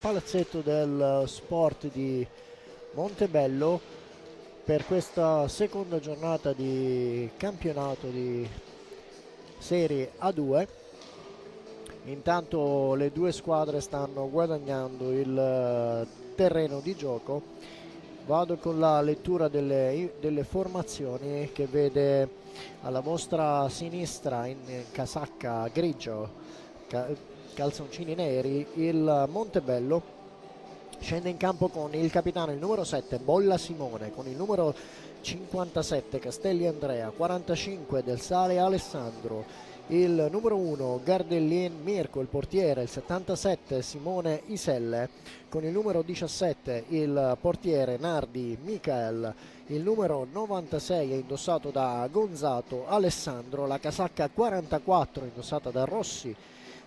palazzetto del sport di Montebello per questa seconda giornata di campionato di Serie A2. Intanto le due squadre stanno guadagnando il terreno di gioco. Vado con la lettura delle formazioni, che vede alla vostra sinistra in casacca grigio, calzoncini neri, il Montebello. Scende in campo con il capitano, il numero 7, Bolla Simone, con il numero 57, Castelli Andrea, 45, Del Sale Alessandro, il numero 1, Gardellin Mirko, il portiere, il 77, Simone Iselle, con il numero 17, il portiere Nardi Michael, il numero 96 è indossato da Gonzato Alessandro, la casacca 44 indossata da Rossi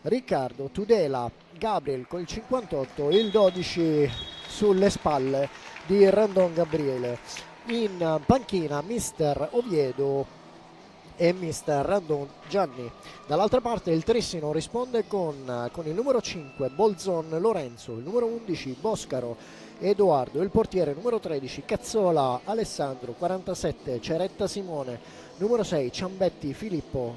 Riccardo, Tudela Gabriel con il 58, il 12 sulle spalle di Randon Gabriele. In panchina Mister Oviedo e Mister Randon Gianni. Dall'altra parte il Trissino risponde con il numero 5 Bolzon Lorenzo, il numero 11 Boscaro Edoardo, il portiere numero 13 Cazzola Alessandro, 47 Ceretta Simone, numero 6 Ciambetti Filippo,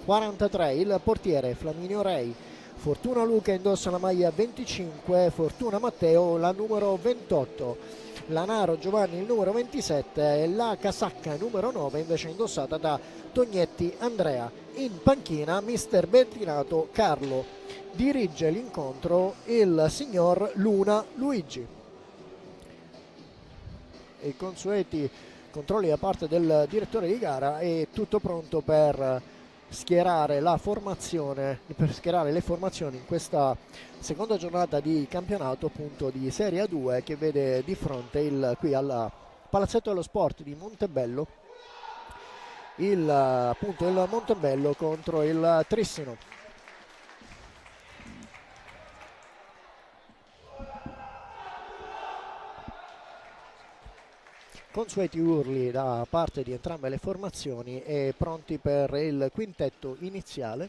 43 il portiere Flaminio Rei, Fortuna Luca indossa la maglia 25, Fortuna Matteo la numero 28, Lanaro Giovanni il numero 27 e la casacca numero 9 invece indossata da Tognetti Andrea. In panchina mister Bertinato Carlo. Dirige l'incontro il signor Luna Luigi. I consueti controlli da parte del direttore di gara e tutto pronto per schierare la formazione, per schierare le formazioni in questa seconda giornata di campionato appunto di Serie A2, che vede di fronte qui al Palazzetto dello Sport di Montebello il Montebello contro il Trissino. Consueti urli da parte di entrambe le formazioni e pronti per il quintetto iniziale.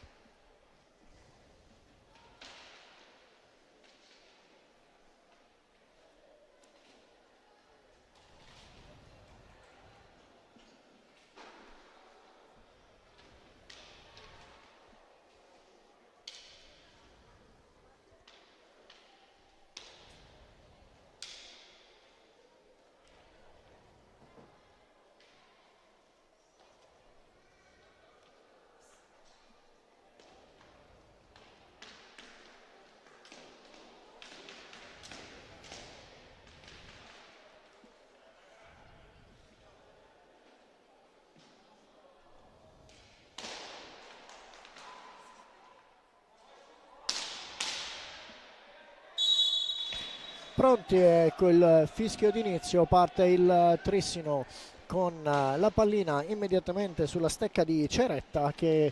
Pronti, ecco il fischio d'inizio, parte il Trissino con la pallina immediatamente sulla stecca di Ceretta, che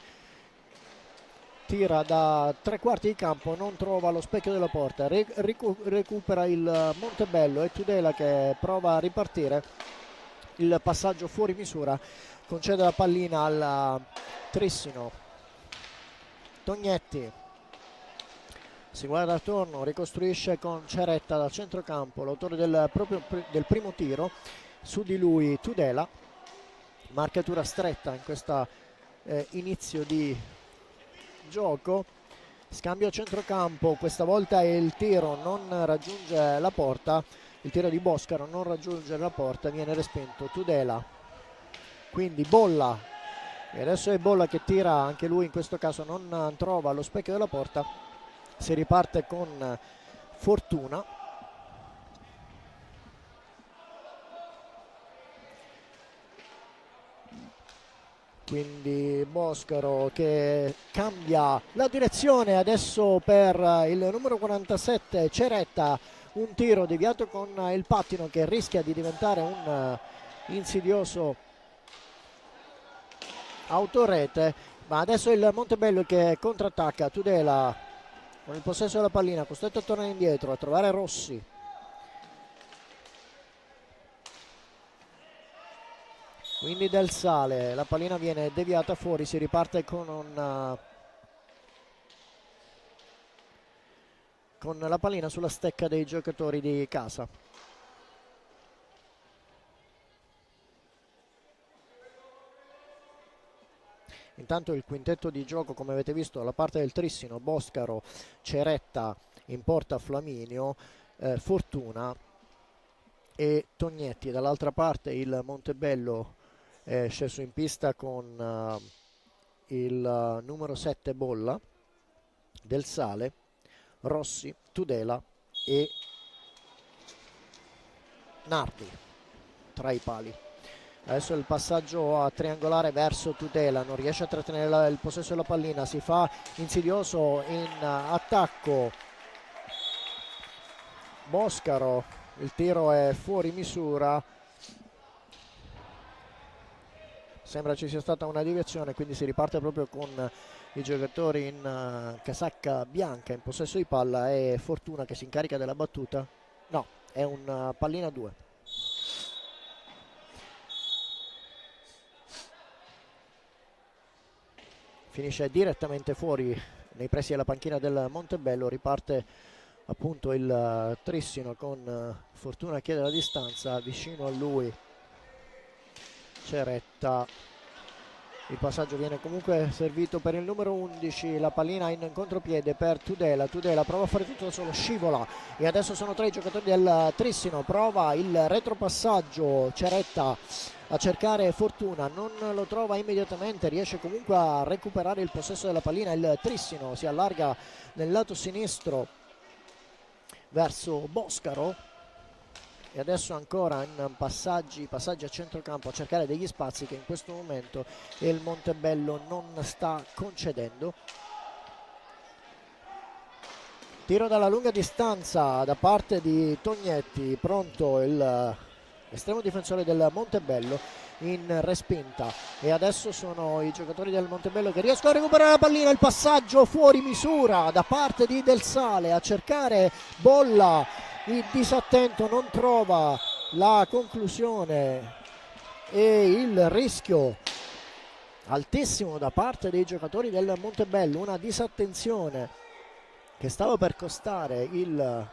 tira da tre quarti di campo, non trova lo specchio della porta, recupera il Montebello e Tudela che prova a ripartire. Il passaggio fuori misura, concede la pallina al Trissino. Tognetti si guarda attorno, ricostruisce con Ceretta dal centrocampo, l'autore del primo tiro, su di lui Tudela, marcatura stretta in questo inizio di gioco, scambio a centrocampo, questa volta il tiro non raggiunge la porta, il tiro di Boscaro non raggiunge la porta, viene respinto. Tudela, quindi Bolla, e adesso è Bolla che tira, anche lui in questo caso non trova lo specchio della porta. Si riparte con Fortuna. Quindi Boscaro che cambia la direzione adesso per il numero 47 Ceretta, un tiro deviato con il pattino che rischia di diventare un insidioso autorete, ma adesso il Montebello che contrattacca. Tudela con il possesso della pallina, costretto a tornare indietro, a trovare Rossi. Quindi Del Sale, la pallina viene deviata fuori, si riparte con con la pallina sulla stecca dei giocatori di casa. Intanto il quintetto di gioco, come avete visto, alla parte del Trissino: Boscaro, Ceretta, in porta Flaminio, Fortuna e Tognetti. Dall'altra parte il Montebello è sceso in pista con il numero 7 Bolla, Del Sale, Rossi, Tudela e Nardi tra i pali. Adesso il passaggio a triangolare verso Tudela, non riesce a trattenere il possesso della pallina, si fa insidioso in attacco Boscaro, il tiro è fuori misura, sembra ci sia stata una deviazione, quindi si riparte proprio con i giocatori in casacca bianca in possesso di palla. E Fortuna che si incarica della battuta. No, è un pallina 2. Finisce direttamente fuori nei pressi della panchina del Montebello. Riparte appunto il Trissino con Fortuna, chiede la distanza, vicino a lui Ceretta. Il passaggio viene comunque servito per il numero 11, la pallina in contropiede per Tudela. Tudela prova a fare tutto da solo, scivola, e adesso sono 3 i giocatori del Trissino. Prova il retropassaggio Ceretta a cercare Fortuna, non lo trova immediatamente, riesce comunque a recuperare il possesso della pallina. Il Trissino si allarga nel lato sinistro verso Boscaro, e adesso ancora in passaggi a centrocampo a cercare degli spazi che in questo momento il Montebello non sta concedendo. Tiro dalla lunga distanza da parte di Tognetti, pronto l'estremo difensore del Montebello in respinta, e adesso sono i giocatori del Montebello che riescono a recuperare la pallina. Il passaggio fuori misura da parte di Del Sale a cercare Bolla, il disattento non trova la conclusione e il rischio altissimo da parte dei giocatori del Montebello, una disattenzione che stava per costare il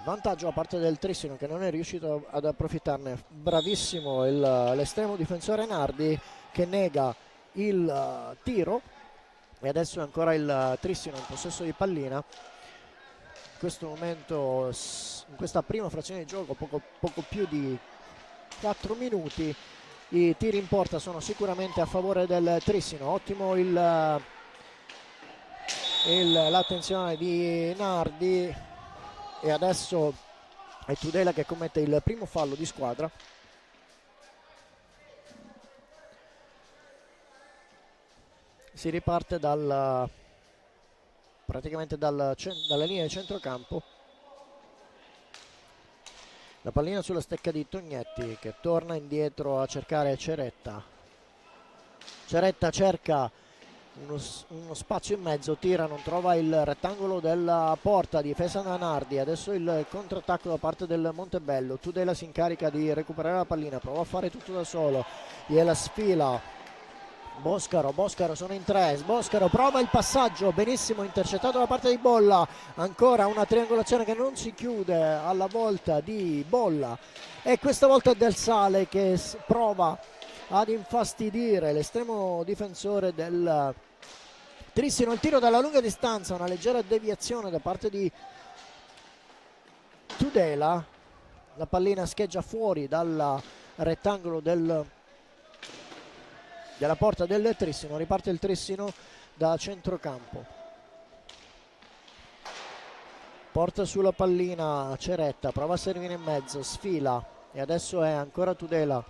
vantaggio a parte del Trissino, che non è riuscito ad approfittarne. Bravissimo l'estremo difensore Nardi che nega il tiro, e adesso è ancora il Trissino in possesso di pallina. In questo momento, in questa prima frazione di gioco, poco più di 4 minuti, i tiri in porta sono sicuramente a favore del Trissino. Ottimo l'attenzione di Nardi, e adesso è Tudela che commette il primo fallo di squadra. Si riparte praticamente dalla linea di centrocampo. La pallina sulla stecca di Tognetti, che torna indietro a cercare Ceretta. Ceretta cerca uno spazio in mezzo, tira, non trova il rettangolo della porta, difesa da Nardi. Adesso il contrattacco da parte del Montebello. Tudela si incarica di recuperare la pallina, prova a fare tutto da solo, gliela sfila Boscaro sono in 3. Boscaro prova il passaggio, benissimo intercettato da parte di Bolla. Ancora una triangolazione che non si chiude alla volta di Bolla, e questa volta è Del Sale che prova ad infastidire l'estremo difensore del Trissino. Il tiro dalla lunga distanza, una leggera deviazione da parte di Tudela. La pallina scheggia fuori dal rettangolo della porta del Trissino. Riparte il Trissino da centrocampo, porta sulla pallina Ceretta, prova a servire in mezzo, sfila, e adesso è ancora Tudela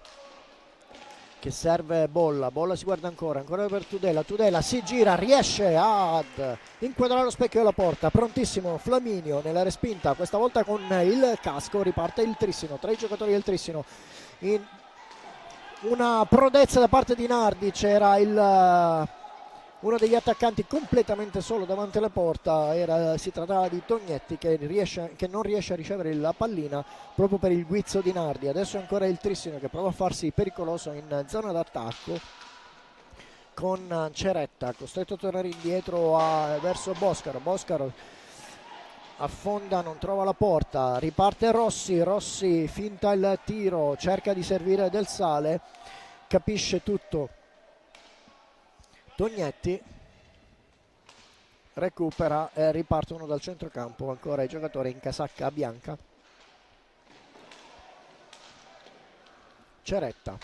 che serve Bolla. Bolla si guarda ancora per Tudela si gira, riesce ad inquadrare lo specchio della porta. Prontissimo Flaminio nella respinta, questa volta con il casco. Riparte il Trissino, 3 giocatori del Trissino in una prodezza da parte di Nardi. C'era uno degli attaccanti completamente solo davanti alla porta, si trattava di Tognetti che non riesce a ricevere la pallina proprio per il guizzo di Nardi. Adesso è ancora il Trissino che prova a farsi pericoloso in zona d'attacco con Ceretta, costretto a tornare indietro verso Boscaro. Boscaro affonda, non trova la porta, riparte Rossi. Rossi finta il tiro, cerca di servire Del Sale, capisce tutto Tognetti, recupera e ripartono dal centrocampo ancora i giocatori in casacca bianca. Ceretta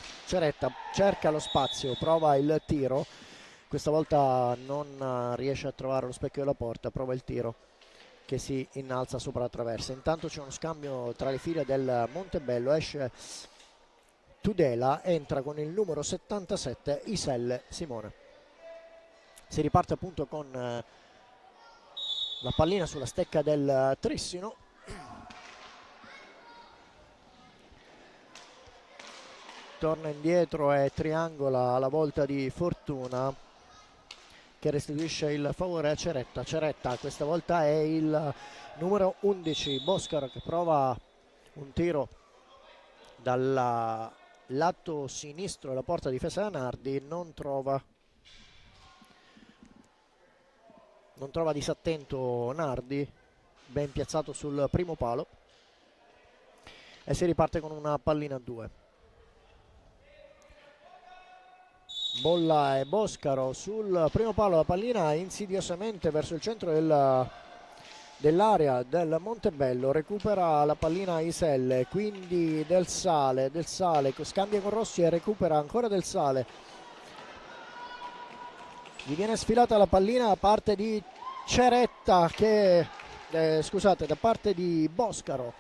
cerca lo spazio, prova il tiro, questa volta non riesce a trovare lo specchio della porta, prova il tiro che si innalza sopra la traversa. Intanto c'è uno scambio tra le file del Montebello, esce Tudela, entra con il numero 77 Iselle Simone. Si riparte appunto con la pallina sulla stecca del Trissino. Torna indietro e triangola alla volta di Fortuna, che restituisce il favore a Ceretta. Ceretta questa volta è il numero 11 Boscaro, che prova un tiro dal lato sinistro della porta difesa da Nardi, non trova disattento Nardi, ben piazzato sul primo palo, e si riparte con una pallina a 2. Bolla e Boscaro sul primo palo, la pallina insidiosamente verso il centro dell'area del Montebello, recupera la pallina Iselle, quindi Del Sale scambia con Rossi e recupera ancora Del Sale. Gli viene sfilata la pallina da parte di Ceretta, da parte di Boscaro,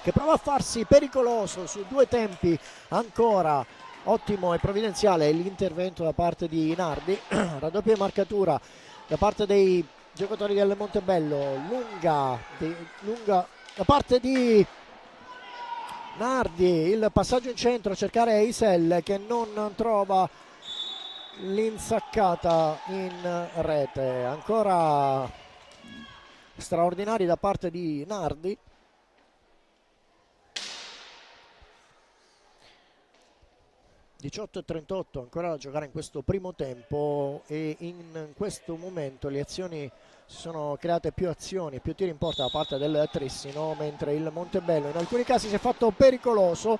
che prova a farsi pericoloso su 2 tempi ancora. Ottimo e provvidenziale l'intervento da parte di Nardi, raddoppia marcatura da parte dei giocatori del Montebello, lunga da parte di Nardi, il passaggio in centro a cercare Iselle, che non trova l'insaccata in rete. Ancora straordinari da parte di Nardi. 18:38 ancora da giocare in questo primo tempo, e in questo momento le azioni si sono create, più azioni, più tiri in porta da parte del Trissino, mentre il Montebello in alcuni casi si è fatto pericoloso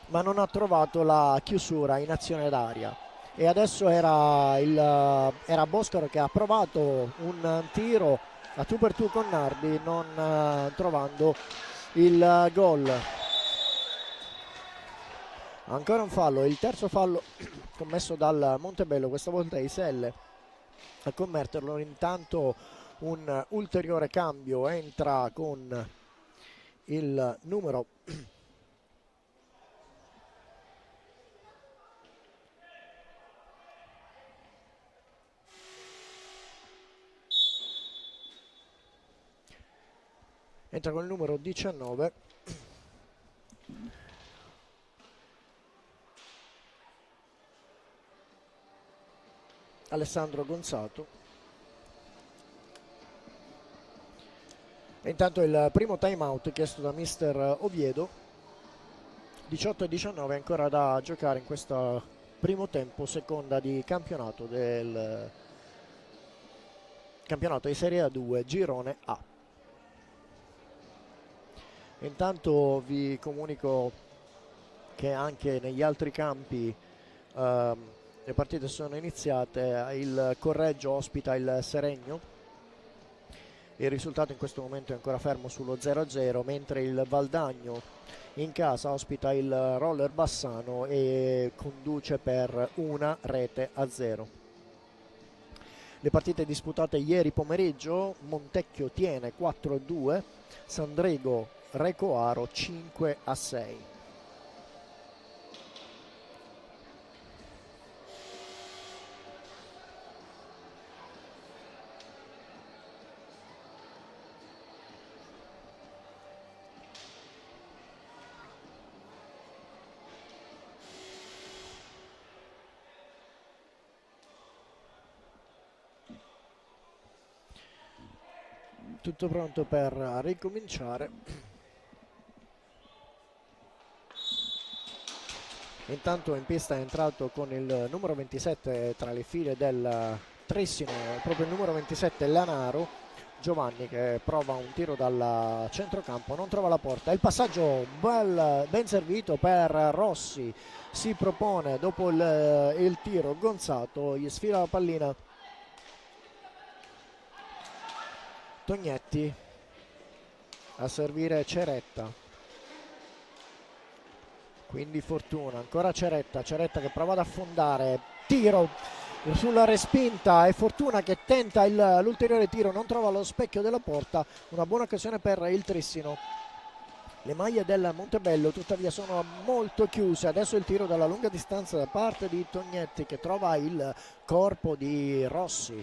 ma non ha trovato la chiusura in azione d'aria. E adesso era Boscaro che ha provato un tiro a tu per tu con Nardi, non trovando il gol. Ancora un fallo, il terzo fallo commesso dal Montebello, questa volta Iselle a commetterlo. Intanto un ulteriore cambio, entra con il numero 19 Alessandro Gonzato. E intanto il primo time out chiesto da mister Oviedo. 18-19 ancora da giocare in questo primo tempo, seconda di campionato del campionato di Serie A2 Girone A. Intanto vi comunico che anche negli altri campi le partite sono iniziate. Il Correggio ospita il Seregno, il risultato in questo momento è ancora fermo sullo 0-0, mentre il Valdagno in casa ospita il Roller Bassano e conduce per 1-0. Le partite disputate ieri pomeriggio: Montecchio tiene 4-2, Sandrego Recoaro 5-6. Tutto pronto per ricominciare. Intanto in pista è entrato con il numero 27 tra le file del Trissino, proprio il numero 27 Lanaro, Giovanni, che prova un tiro dal centrocampo, non trova la porta. Il passaggio ben servito per Rossi, si propone dopo il tiro Gonzato, gli sfila la pallina Tognetti, a servire Ceretta, quindi Fortuna, ancora Ceretta che prova ad affondare, tiro sulla respinta, e Fortuna che tenta l'ulteriore tiro, non trova lo specchio della porta. Una buona occasione per il Trissino. Le maglie del Montebello tuttavia sono molto chiuse. Adesso il tiro dalla lunga distanza da parte di Tognetti, che trova il corpo di Rossi,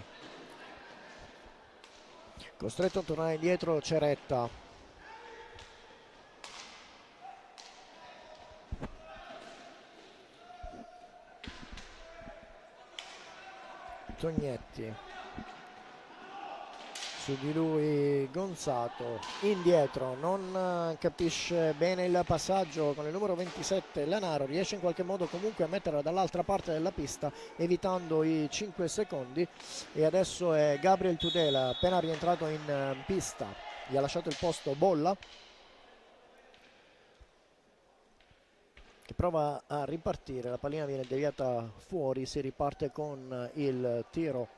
costretto a tornare indietro Ceretta. Tognetti, su di lui Gonzato, indietro, non capisce bene il passaggio con il numero 27 Lanaro, riesce in qualche modo comunque a metterla dall'altra parte della pista evitando i 5 secondi, e adesso è Gabriel Tudela, appena rientrato in pista, gli ha lasciato il posto Bolla, che prova a ripartire, la pallina viene deviata fuori, si riparte con il tiro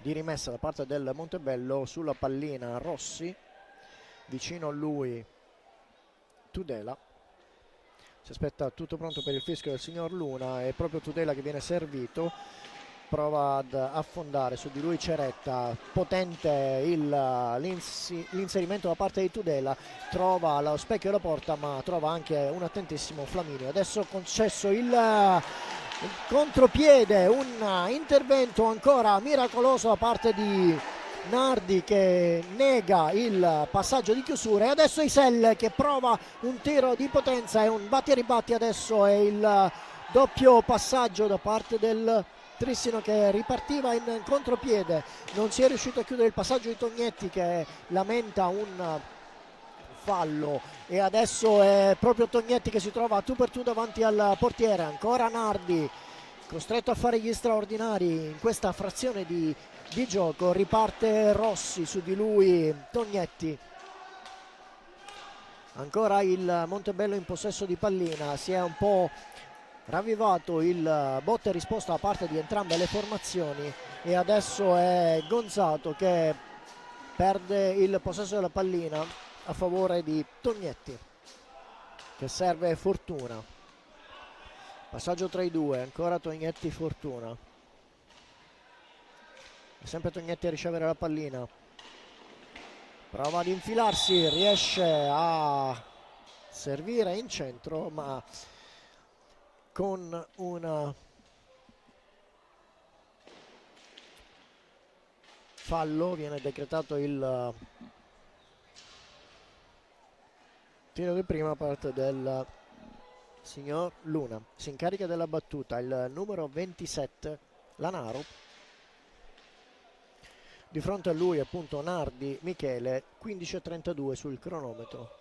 di rimessa da parte del Montebello. Sulla pallina Rossi, vicino a lui Tudela, si aspetta tutto pronto per il fischio del signor Luna, è proprio Tudela che viene servito, prova ad affondare, su di lui Ceretta, potente l'inserimento da parte di Tudela, trova lo specchio della porta ma trova anche un attentissimo Flaminio. Adesso concesso il contropiede, un intervento ancora miracoloso da parte di Nardi, che nega il passaggio di chiusura, e adesso Isel che prova un tiro di potenza e un batti e ribatti. Adesso è il doppio passaggio da parte del Trissino, che ripartiva in contropiede, non si è riuscito a chiudere il passaggio di Tognetti, che lamenta un fallo, e adesso è proprio Tognetti che si trova a tu per tu davanti al portiere. Ancora Nardi costretto a fare gli straordinari in questa frazione di gioco, riparte Rossi, su di lui Tognetti, ancora il Montebello in possesso di pallina, si è un po' ravvivato il botta e risposta da parte di entrambe le formazioni, e adesso è Gonzato che perde il possesso della pallina a favore di Tognetti, che serve Fortuna. Passaggio tra i due, ancora Tognetti Fortuna, è sempre Tognetti a ricevere la pallina, prova ad infilarsi, riesce a servire in centro ma con un fallo viene decretato il tiro di prima parte del signor Luna. Si incarica della battuta il numero 27 Lanaro, di fronte a lui appunto Nardi Michele, 15:32 sul cronometro.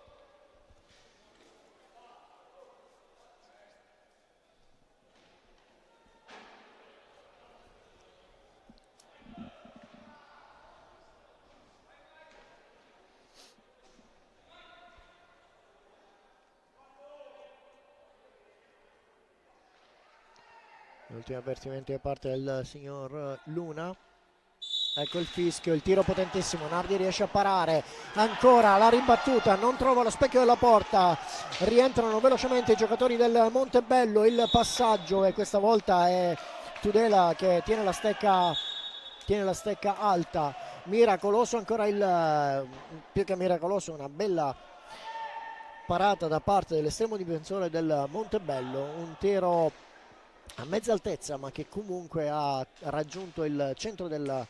Ultimi avvertimenti da parte del signor Luna. Ecco il fischio, il tiro potentissimo, Nardi riesce a parare, ancora la ribattuta, non trova lo specchio della porta, rientrano velocemente i giocatori del Montebello, il passaggio, e questa volta è Tudela che tiene la stecca alta, miracoloso ancora più che miracoloso, una bella parata da parte dell'estremo difensore del Montebello, un tiro a mezza altezza ma che comunque ha raggiunto il centro della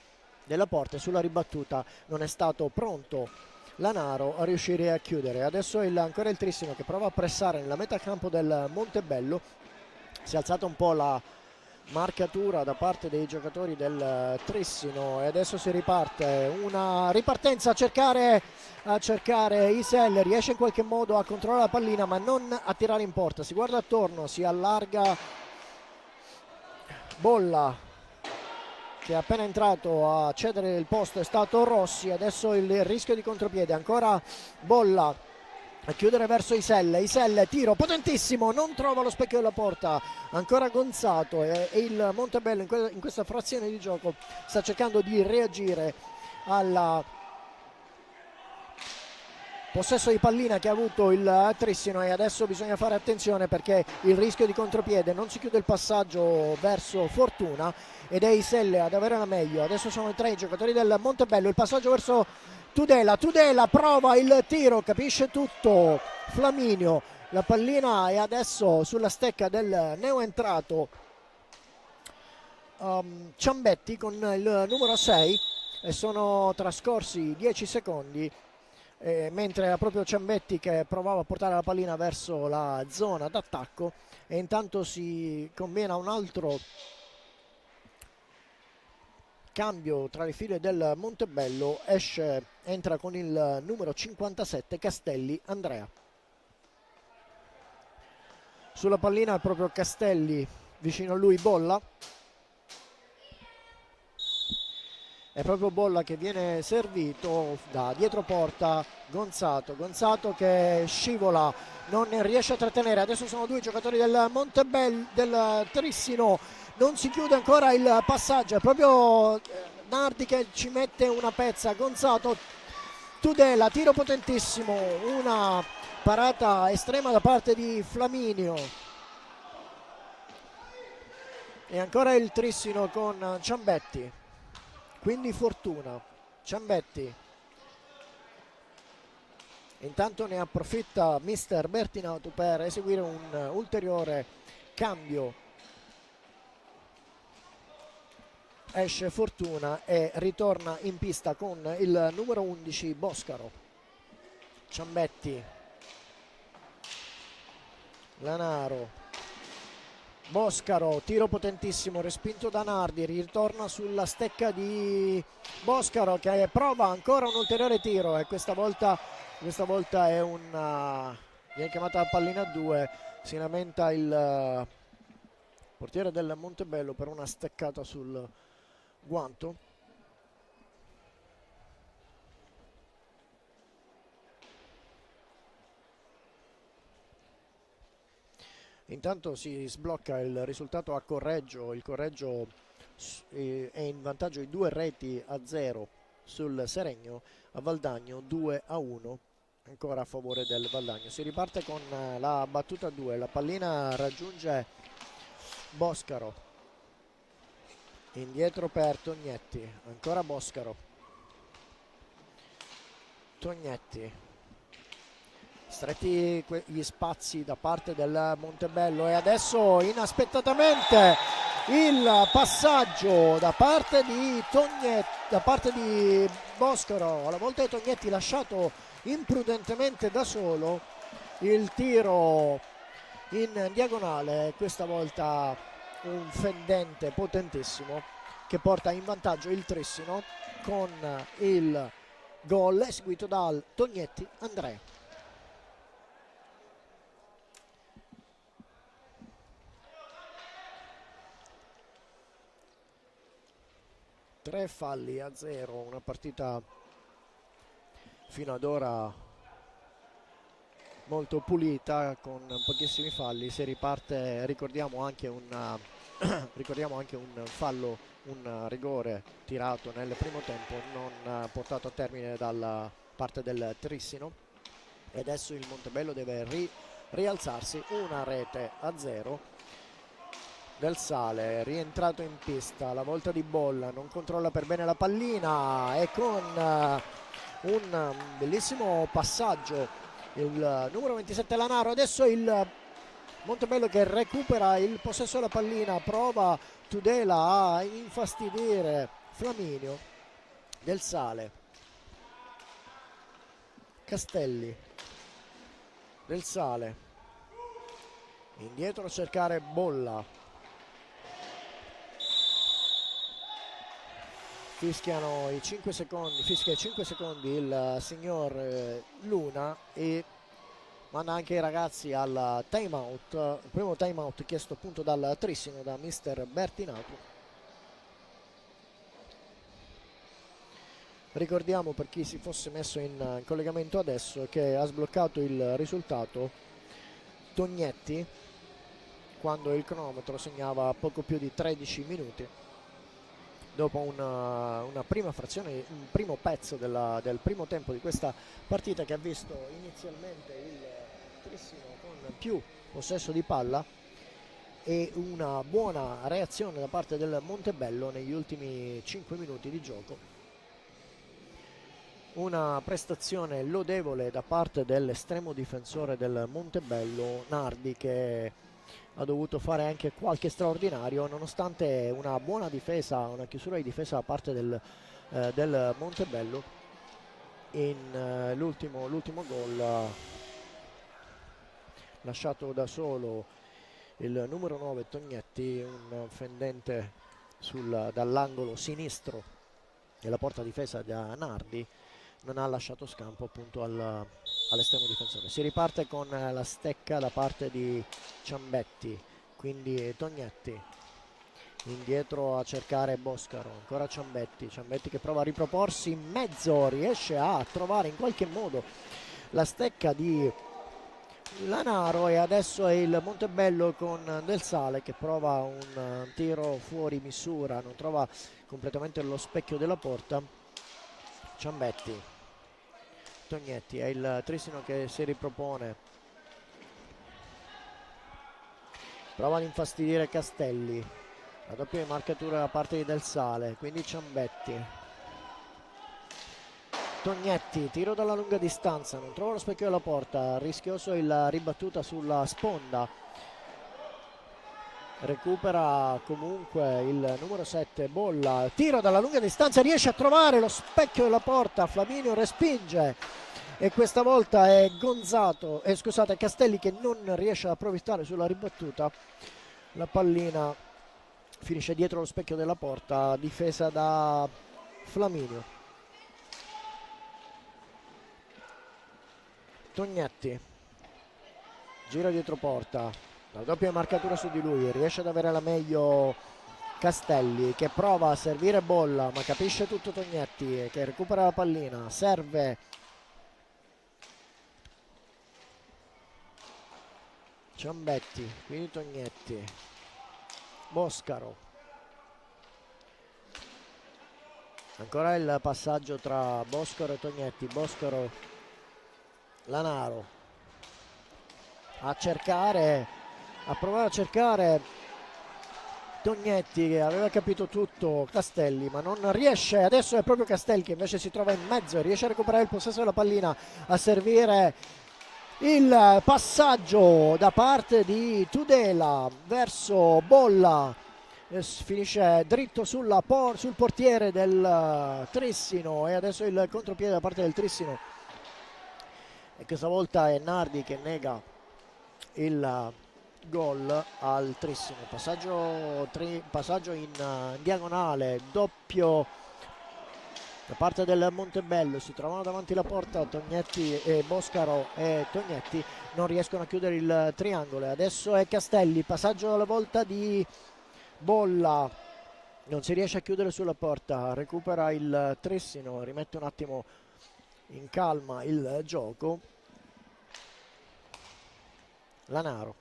porta, e sulla ribattuta non è stato pronto Lanaro a riuscire a chiudere. Adesso ancora il Trissino che prova a pressare nella metà campo del Montebello, si è alzata un po' la marcatura da parte dei giocatori del Trissino, e adesso si riparte, una ripartenza a cercare Isel, riesce in qualche modo a controllare la pallina ma non a tirare in porta, si guarda attorno, si allarga Bolla, che è appena entrato a cedere il posto è stato Rossi, adesso il rischio di contropiede, ancora Bolla a chiudere verso Isel, tiro potentissimo, non trova lo specchio della porta, ancora Gonzato, e il Montebello in questa frazione di gioco sta cercando di reagire alla possesso di pallina che ha avuto il Trissino, e adesso bisogna fare attenzione perché il rischio di contropiede, non si chiude il passaggio verso Fortuna ed è Iselle ad avere la meglio. Adesso sono i 3 giocatori del Montebello, il passaggio verso Tudela prova il tiro, capisce tutto Flaminio, la pallina è adesso sulla stecca del neoentrato Ciambetti con il numero 6 e sono trascorsi 10 secondi. Mentre era proprio Ciambetti che provava a portare la pallina verso la zona d'attacco, e intanto si combina un altro cambio tra le file del Montebello, entra con il numero 57 Castelli Andrea. Sulla pallina è proprio Castelli, vicino a lui Bolla. È proprio Bolla che viene servito da dietro porta Gonzato che scivola, non riesce a trattenere. Adesso sono 2 giocatori del Montebello, del Trissino, non si chiude ancora il passaggio, è proprio Nardi che ci mette una pezza. Gonzato, Tudela, tiro potentissimo, una parata estrema da parte di Flaminio, e ancora il Trissino con Ciambetti. Quindi Fortuna, Ciambetti, intanto ne approfitta mister Bertinato per eseguire un ulteriore cambio. Esce Fortuna e ritorna in pista con il numero 11 Boscaro. Ciambetti, Lanaro, Boscaro, tiro potentissimo, respinto da Nardi, ritorna sulla stecca di Boscaro che prova ancora un ulteriore tiro, e questa volta è viene chiamata la pallina a 2, si lamenta il portiere del Montebello per una steccata sul guanto. Intanto si sblocca il risultato a Correggio, il Correggio è in vantaggio di 2-0 sul Seregno, a Valdagno 2-1 ancora a favore del Valdagno. Si riparte con la battuta 2, la pallina raggiunge Boscaro, indietro per Tognetti, ancora Boscaro, Tognetti, stretti gli spazi da parte del Montebello, e adesso inaspettatamente il passaggio da parte di Tognetti, da parte di Boscaro, alla volta di Tognetti lasciato imprudentemente da solo, il tiro in diagonale, questa volta un fendente potentissimo che porta in vantaggio il Trissino con il gol eseguito dal Tognetti Andrea. Tre falli a 0, una partita fino ad ora molto pulita con pochissimi falli. Si riparte, ricordiamo anche un fallo, un rigore tirato nel primo tempo non portato a termine dalla parte del Trissino, e adesso il Montebello deve rialzarsi. Una rete a 0. Del Sale, rientrato in pista, la volta di Bolla, non controlla per bene la pallina, e con un bellissimo passaggio il numero 27 Lanaro. Adesso il Montebello che recupera il possesso della pallina, prova Tudela a infastidire Flaminio. Del Sale, Castelli, Del Sale, indietro a cercare Bolla, fischiano i 5 secondi, fischia i 5 secondi il signor Luna e manda anche i ragazzi al time out, il primo time out chiesto appunto dal Trissino, da mister Bertinato. Ricordiamo, per chi si fosse messo in collegamento adesso, che ha sbloccato il risultato Tognetti quando il cronometro segnava poco più di 13 minuti dopo una prima frazione, un primo pezzo del primo tempo di questa partita, che ha visto inizialmente il Trissino con più possesso di palla e una buona reazione da parte del Montebello negli ultimi 5 minuti di gioco. Una prestazione lodevole da parte dell'estremo difensore del Montebello, Nardi, che ha dovuto fare anche qualche straordinario nonostante una buona difesa, una chiusura di difesa da parte del Montebello. In l'ultimo gol lasciato da solo il numero 9 Tognetti, un fendente dall'angolo sinistro della porta difesa da Nardi, non ha lasciato scampo appunto all'estremo difensore. Si riparte con la stecca da parte di Ciambetti, quindi Tognetti indietro a cercare Boscaro, ancora Ciambetti che prova a riproporsi in mezzo, riesce a trovare in qualche modo la stecca di Lanaro e adesso è il Montebello con Del Sale che prova un tiro fuori misura, non trova completamente lo specchio della porta. Ciambetti, Tognetti, è il Trissino che si ripropone, prova ad infastidire Castelli, la doppia marcatura da parte di Del Sale, quindi Ciambetti, Tognetti, tiro dalla lunga distanza, non trova lo specchio della porta, rischioso il ribattuta sulla sponda, recupera comunque il numero 7 Bolla, tiro dalla lunga distanza, riesce a trovare lo specchio della porta, Flaminio respinge e questa volta è scusate, Castelli che non riesce ad approfittare sulla ribattuta, la pallina finisce dietro lo specchio della porta, difesa da Flaminio. Tognetti gira dietro porta, la doppia marcatura su di lui, riesce ad avere la meglio Castelli che prova a servire Bolla ma capisce tutto Tognetti che recupera la pallina, serve Ciambetti, quindi Tognetti, Boscaro, ancora il passaggio tra Boscaro e Tognetti, Boscaro, Lanaro a provare a cercare Tognetti che aveva capito tutto Castelli ma non riesce, adesso è proprio Castelli che invece si trova in mezzo e riesce a recuperare il possesso della pallina, a servire il passaggio da parte di Tudela verso Bolla, finisce dritto sul portiere del Trissino e adesso il contropiede da parte del Trissino e questa volta è Nardi che nega il gol al Trissino. Passaggio in diagonale, doppio da parte del Montebello, si trovano davanti la porta Tognetti e Boscaro e Tognetti non riescono a chiudere il triangolo e adesso è Castelli, passaggio alla volta di Bolla, non si riesce a chiudere sulla porta, recupera il Trissino, rimette un attimo in calma il gioco. Lanaro,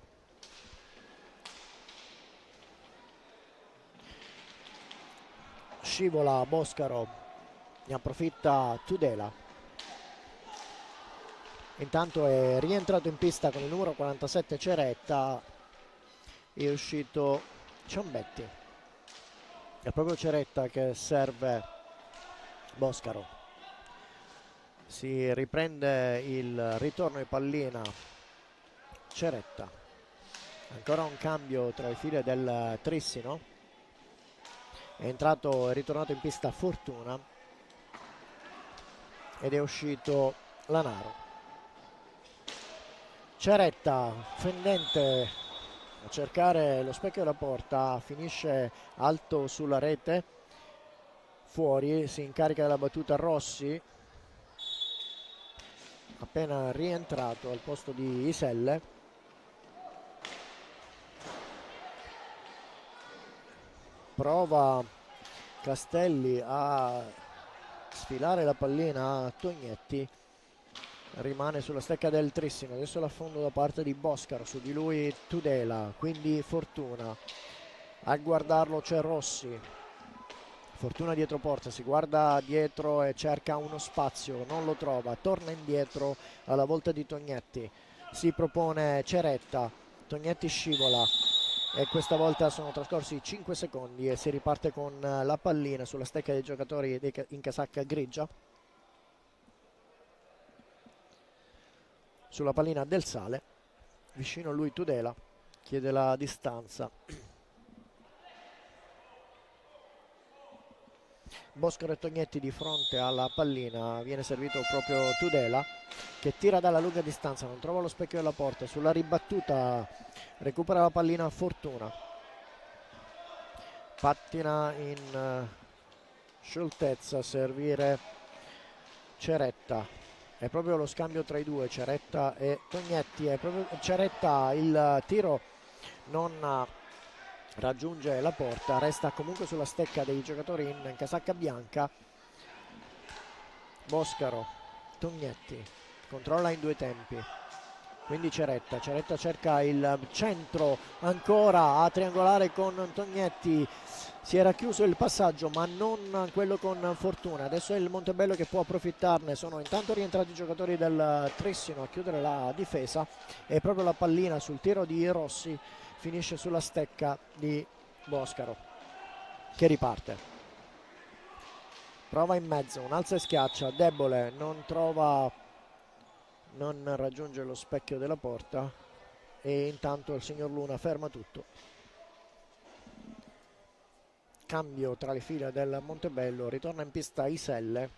scivola Boscaro, ne approfitta Tudela, intanto è rientrato in pista con il numero 47 Ceretta, è uscito Ciambetti, è proprio Ceretta che serve Boscaro, si riprende il ritorno di pallina Ceretta, ancora un cambio tra le file del Trissino, è ritornato in pista Fortuna ed è uscito Lanaro. Ceretta fendente a cercare lo specchio della porta, finisce alto sulla rete, fuori, si incarica della battuta Rossi, appena rientrato al posto di Iselle. Prova Castelli a sfilare la pallina a Tognetti, rimane sulla stecca del Trissino, adesso l'affondo da parte di Boscaro, su di lui Tudela, quindi Fortuna, a guardarlo c'è Rossi, Fortuna dietro porta, si guarda dietro e cerca uno spazio, non lo trova, torna indietro alla volta di Tognetti, si propone Ceretta, Tognetti scivola e questa volta sono trascorsi 5 secondi e si riparte con la pallina sulla stecca dei giocatori in casacca grigia. Sulla pallina del Sale, vicino a lui Tudela, chiede la distanza. Boscaro e Tognetti di fronte alla pallina, viene servito proprio Tudela che tira dalla lunga distanza, non trova lo specchio della porta, sulla ribattuta recupera la pallina Fortuna, pattina in scioltezza a servire Ceretta, è proprio lo scambio tra i due, Ceretta e Tognetti, è proprio Ceretta, il tiro non raggiunge la porta, resta comunque sulla stecca dei giocatori in casacca bianca. Boscaro, Tognetti, controlla in due tempi, quindi Ceretta cerca il centro ancora a triangolare con Tognetti, si era chiuso il passaggio ma non quello con Fortuna, adesso è il Montebello che può approfittarne, sono intanto rientrati i giocatori del Trissino a chiudere la difesa e proprio la pallina sul tiro di Rossi finisce sulla stecca di Boscaro che riparte, prova in mezzo, un alza e schiaccia, debole, non raggiunge lo specchio della porta e intanto il signor Luna ferma tutto. Cambio tra le file del Montebello, ritorna in pista Iselle,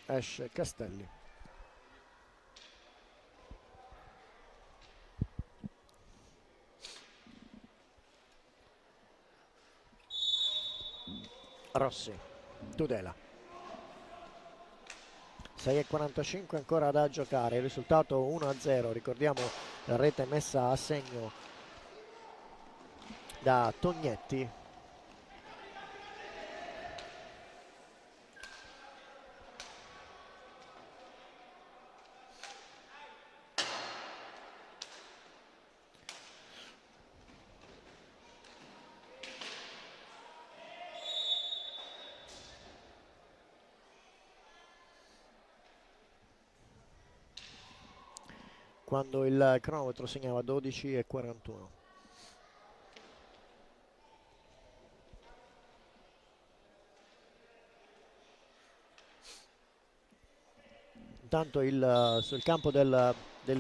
esce Castelli. Rossi, Tudela. 6:45 ancora da giocare, il risultato 1-0, ricordiamo la rete messa a segno da Tognetti. Quando il cronometro segnava 12:41. Intanto sul campo del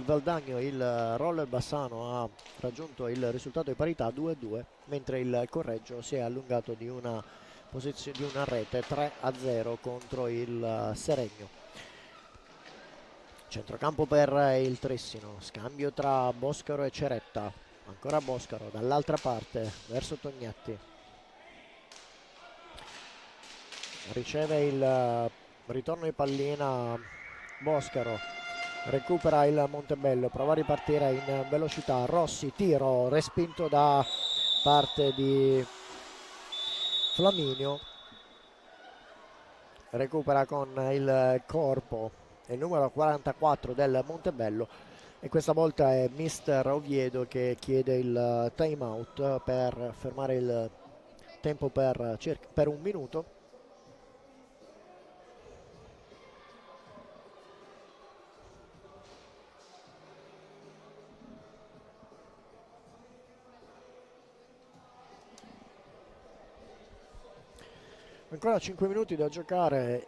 Valdagno il Roller Bassano ha raggiunto il risultato di parità 2-2, mentre il Correggio si è allungato di una rete 3-0 contro il Seregno. Centrocampo per il Trissino, scambio tra Boscaro e Ceretta, ancora Boscaro dall'altra parte verso Tognetti, riceve il ritorno di pallina Boscaro, recupera il Montebello, prova a ripartire in velocità, Rossi, tiro respinto da parte di Flaminio, recupera con il corpo il numero 44 del Montebello e questa volta è Mister Oviedo che chiede il time out per fermare il tempo per un minuto. Ancora 5 minuti da giocare,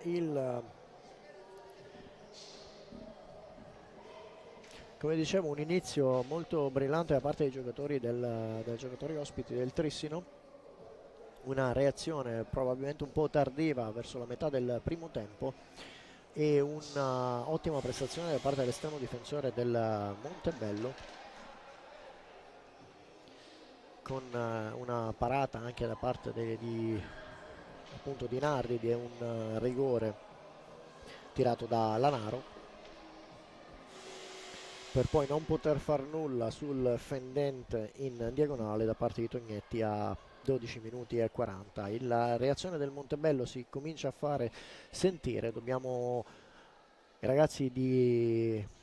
come dicevo, un inizio molto brillante da parte dei giocatori dei giocatori ospiti del Trissino, una reazione probabilmente un po' tardiva verso la metà del primo tempo e un'ottima prestazione da parte dell'estremo difensore del Montebello. con una parata anche da parte appunto di Nardi, di un rigore tirato da Lanaro, per poi non poter far nulla sul fendente in diagonale da parte di Tognetti a 12 minuti e 40. La reazione del Montebello si comincia a fare sentire. I ragazzi di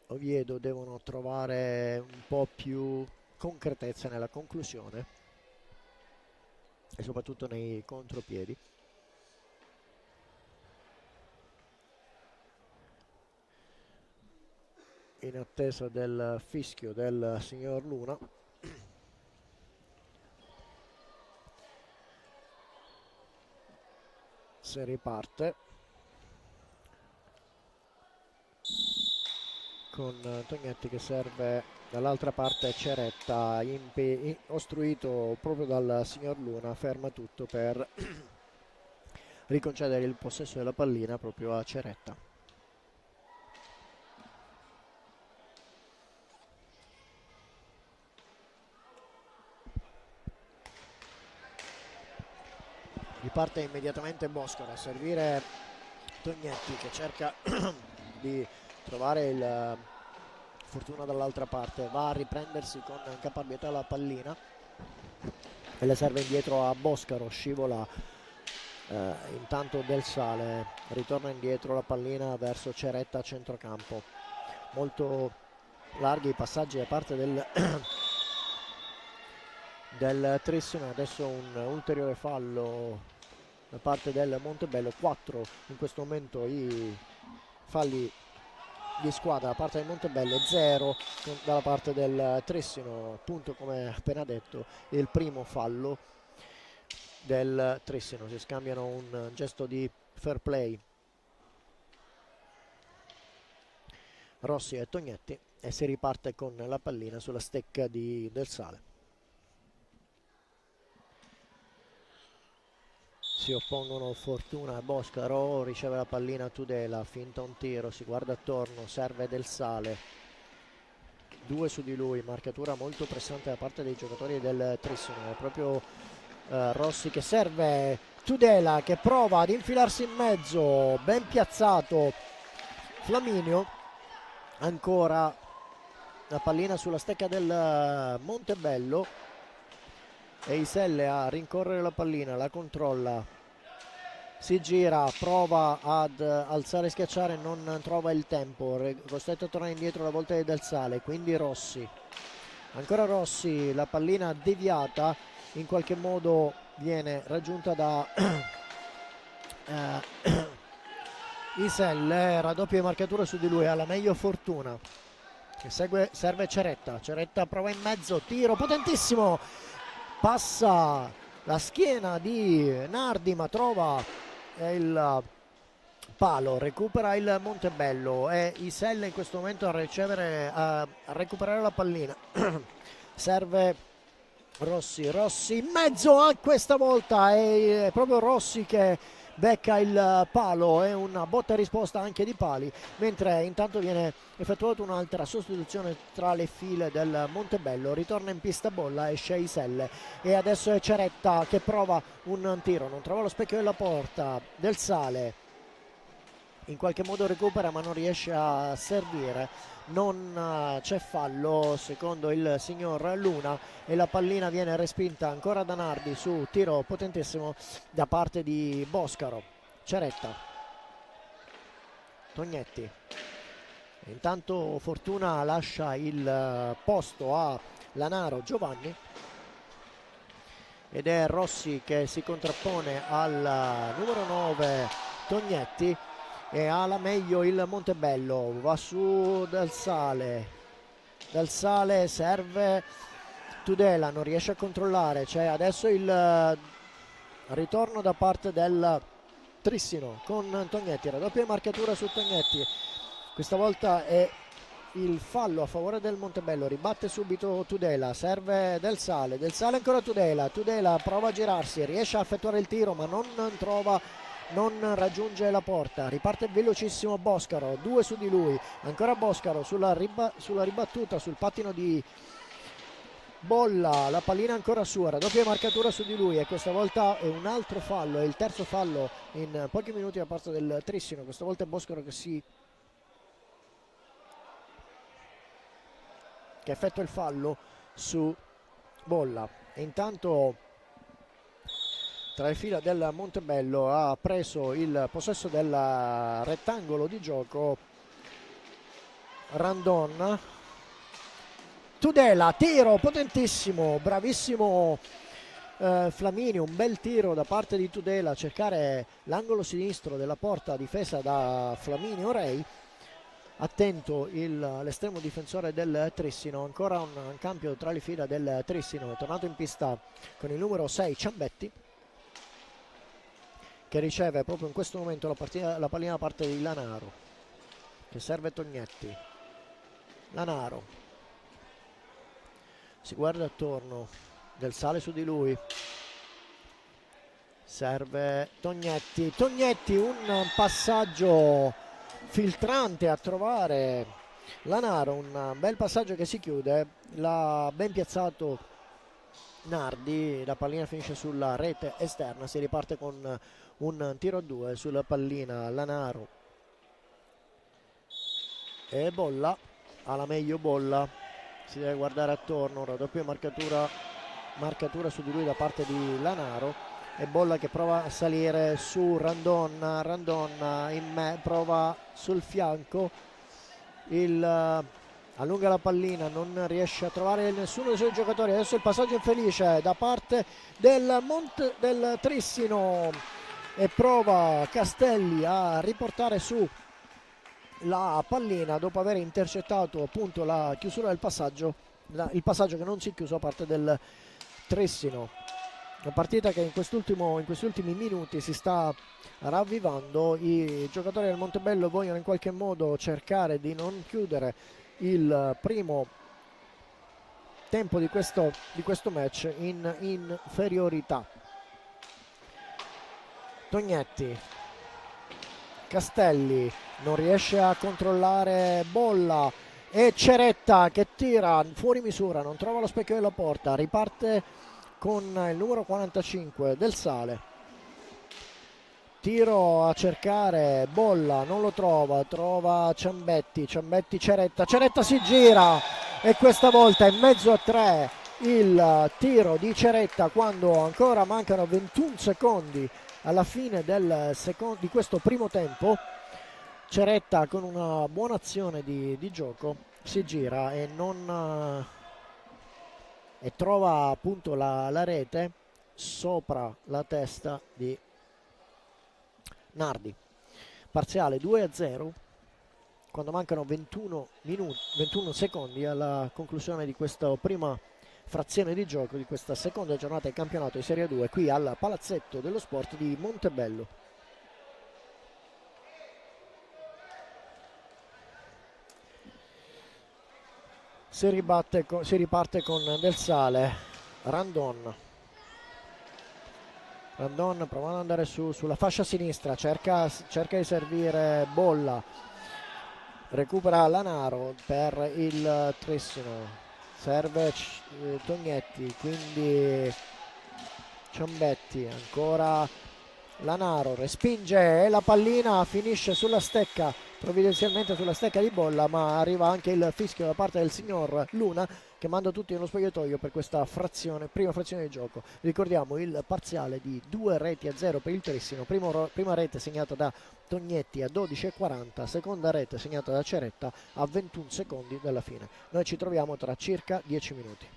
Oviedo devono trovare un po' più concretezza nella conclusione e soprattutto nei contropiedi. In attesa del fischio del signor Luna. Se riparte con Tognetti che serve dall'altra parte. Ceretta, ostruito proprio dal signor Luna, ferma tutto per riconcedere il possesso della pallina proprio a Ceretta. Riparte immediatamente Boscaro a servire Tognetti, che cerca di trovare il fortuna dall'altra parte, va a riprendersi con caparbietà la pallina e la serve indietro a Boscaro, scivola intanto Del Sale, ritorna indietro la pallina verso Ceretta a centrocampo. Molto larghi i passaggi da parte del Trissino. Adesso un ulteriore fallo da parte del Montebello. 4 in questo momento i falli di squadra da parte del Montebello, 0 dalla parte del Trissino. Appunto, come appena detto, il primo fallo del Trissino. Si scambiano un gesto di fair play Rossi e Tognetti e si riparte con la pallina sulla stecca di Del Sale. Si oppongono Fortuna e Boscaro, riceve la pallina Tudela, finta un tiro, si guarda attorno, serve Del Sale, 2 su di lui, marcatura molto pressante da parte dei giocatori del Trissino. È proprio Rossi che serve Tudela, che prova ad infilarsi in mezzo, ben piazzato Flaminio, ancora la pallina sulla stecca del Montebello e Iselle a rincorrere la pallina, la controlla, si gira, prova ad alzare e schiacciare, non trova il tempo, costretto a tornare indietro la volta di Del Sale, quindi Rossi, ancora Rossi, la pallina deviata, in qualche modo viene raggiunta da Iselle, raddoppia di marcatura su di lui, alla meglio Fortuna che serve Ceretta, Ceretta prova in mezzo, tiro potentissimo, passa la schiena di Nardi ma trova il palo, recupera il Montebello e Iselle in questo momento a recuperare la pallina. Serve Rossi, Rossi in mezzo a questa volta, è proprio Rossi che becca il palo, è una botta e risposta anche di pali, mentre intanto viene effettuata un'altra sostituzione tra le file del Montebello, ritorna in pista bolla, esce Iselle e adesso è Ceretta che prova un tiro, non trova lo specchio della porta, Del Sale in qualche modo recupera ma non riesce a servire, non c'è fallo secondo il signor Luna e la pallina viene respinta ancora da Nardi su tiro potentissimo da parte di Boscaro. Ceretta, Tognetti, intanto Fortuna lascia il posto a Lanaro Giovanni ed è Rossi che si contrappone al numero 9 Tognetti e ha la meglio il Montebello, va su Del Sale, Del Sale serve Tudela, non riesce a controllare, c'è adesso il ritorno da parte del Trissino con Tognetti, raddoppia marcatura su Tognetti, questa volta è il fallo a favore del Montebello, ribatte subito Tudela, serve Del Sale ancora Tudela prova a girarsi, riesce a effettuare il tiro ma non trova non raggiunge la porta, riparte velocissimo Boscaro, 2 su di lui, ancora Boscaro sulla ribattuta, sul pattino di Bolla, la pallina ancora sua, raddoppia marcatura su di lui e questa volta è un altro fallo, è il terzo fallo in pochi minuti da parte del Trissino. Questa volta è Boscaro che effettua il fallo su Bolla e intanto tra le fila del Montebello ha preso il possesso del rettangolo di gioco Randon. Tudela, tiro potentissimo, bravissimo Flamini, un bel tiro da parte di Tudela a cercare l'angolo sinistro della porta difesa da Flamini Orei. Attento l'estremo difensore del Trissino, ancora un cambio tra le fila del Trissino, è tornato in pista con il numero 6 Ciambetti, che riceve proprio in questo momento la pallina da parte di Lanaro, che serve Tognetti. Lanaro si guarda attorno, Del Sale su di lui, serve Tognetti, un passaggio filtrante a trovare Lanaro, un bel passaggio che si chiude, l'ha ben piazzato Nardi, la pallina finisce sulla rete esterna, si riparte con un tiro a 2 sulla pallina. Lanaro e Bolla, alla meglio Bolla, si deve guardare attorno, raddoppia marcatura su di lui da parte di Lanaro e Bolla che prova a salire su Randon prova sul fianco, allunga la pallina, non riesce a trovare nessuno dei suoi giocatori. Adesso il passaggio infelice da parte del Trissino e prova Castelli a riportare su la pallina dopo aver intercettato appunto la chiusura del passaggio, il passaggio che non si è chiuso a parte del Trissino. Una partita che in questi ultimi minuti si sta ravvivando, i giocatori del Montebello vogliono in qualche modo cercare di non chiudere il primo tempo di questo match in inferiorità. Tognetti, Castelli non riesce a controllare Bolla e Ceretta che tira fuori misura, non trova lo specchio della porta, riparte con il numero 45 Del Sale, tiro a cercare Bolla, non lo trova Ciambetti, Ceretta si gira e questa volta è in mezzo a 3 il tiro di Ceretta quando ancora mancano 21 secondi alla fine di questo primo tempo. Ceretta con una buona azione di gioco si gira e trova appunto la rete sopra la testa di Nardi. Parziale 2-0 quando mancano 21 secondi alla conclusione di questa prima frazione di gioco di questa seconda giornata del campionato di Serie 2 qui al Palazzetto dello Sport di Montebello. Si riparte con Del Sale, Randon provando ad andare sulla fascia sinistra, cerca di servire Bolla, recupera Lanaro per il Trissino, serve Tognetti, quindi Ciambetti, ancora Lanaro, respinge e la pallina finisce sulla stecca, provvidenzialmente sulla stecca di Bolla, ma arriva anche il fischio da parte del signor Luna che manda tutti nello spogliatoio per questa prima frazione di gioco. Ricordiamo il parziale di 2-0 per il Trissino, prima rete segnata da Tognetti a 12:40, seconda rete segnata da Ceretta a 21 secondi dalla fine. Noi ci troviamo tra circa 10 minuti.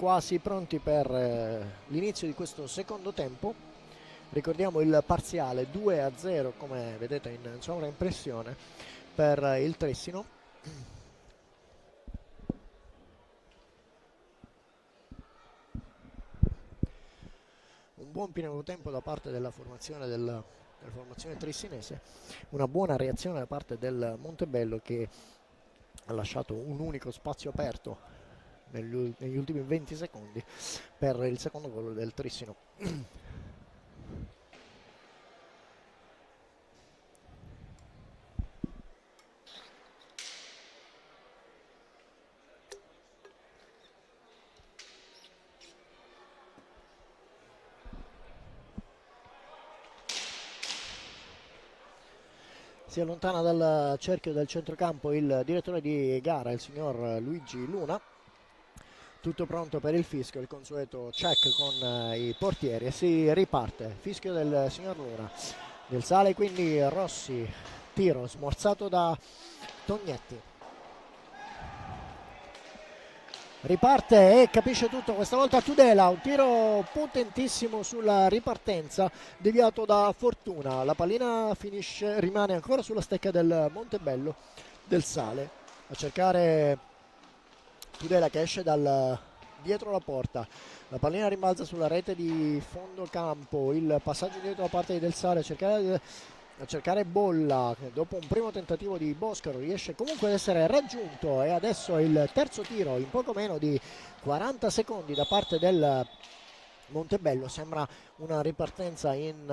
quasi pronti per l'inizio di questo secondo tempo. Ricordiamo il parziale 2-0, come vedete in sovraimpressione, per il Trissino. Un buon primo tempo da parte della formazione trissinese, una buona reazione da parte del Montebello, che ha lasciato un unico spazio aperto negli ultimi 20 secondi per il secondo gol del Trissino. Si allontana dal cerchio del centrocampo il direttore di gara, il signor Luigi Luna. Tutto pronto per il fischio, il consueto check con i portieri, e si riparte. Fischio del signor Luna. Del Sale quindi Rossi, tiro smorzato da Tognetti. Riparte e capisce tutto, questa volta Tudela, un tiro potentissimo sulla ripartenza, deviato da Fortuna. La pallina rimane ancora sulla stecca del Montebello. Del Sale a cercare Tudela, che esce dietro la porta. La pallina rimbalza sulla rete di fondo campo, il passaggio dietro da parte di Del Sale a cercare Bolla, che dopo un primo tentativo di Boscaro riesce comunque ad essere raggiunto, e adesso il terzo tiro in poco meno di 40 secondi da parte del Montebello. Sembra una ripartenza in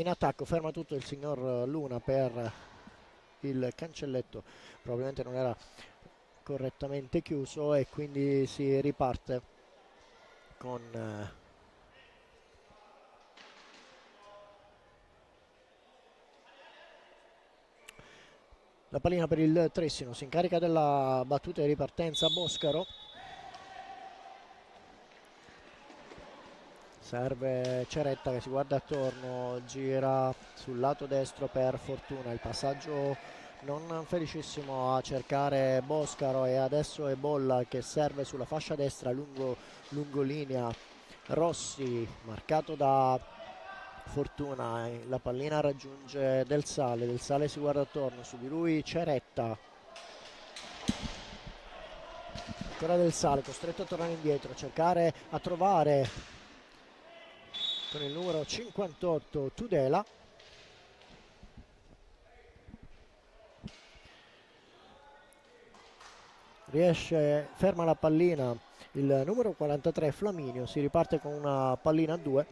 attacco. Ferma tutto il signor Luna per il cancelletto, probabilmente non era correttamente chiuso, e quindi si riparte con la pallina per il Trissino. Si incarica della battuta di ripartenza Boscaro. Serve Ceretta, che si guarda attorno, gira sul lato destro per Fortuna. Il passaggio non felicissimo a cercare Boscaro, e adesso è Bolla che serve sulla fascia destra lungo linea. Rossi marcato da Fortuna, la pallina raggiunge Del Sale si guarda attorno, su di lui Ceretta, ancora Del Sale costretto a tornare indietro, a trovare con il numero 58 Tudela. Ferma la pallina il numero 43 Flaminio, si riparte con una pallina a 2.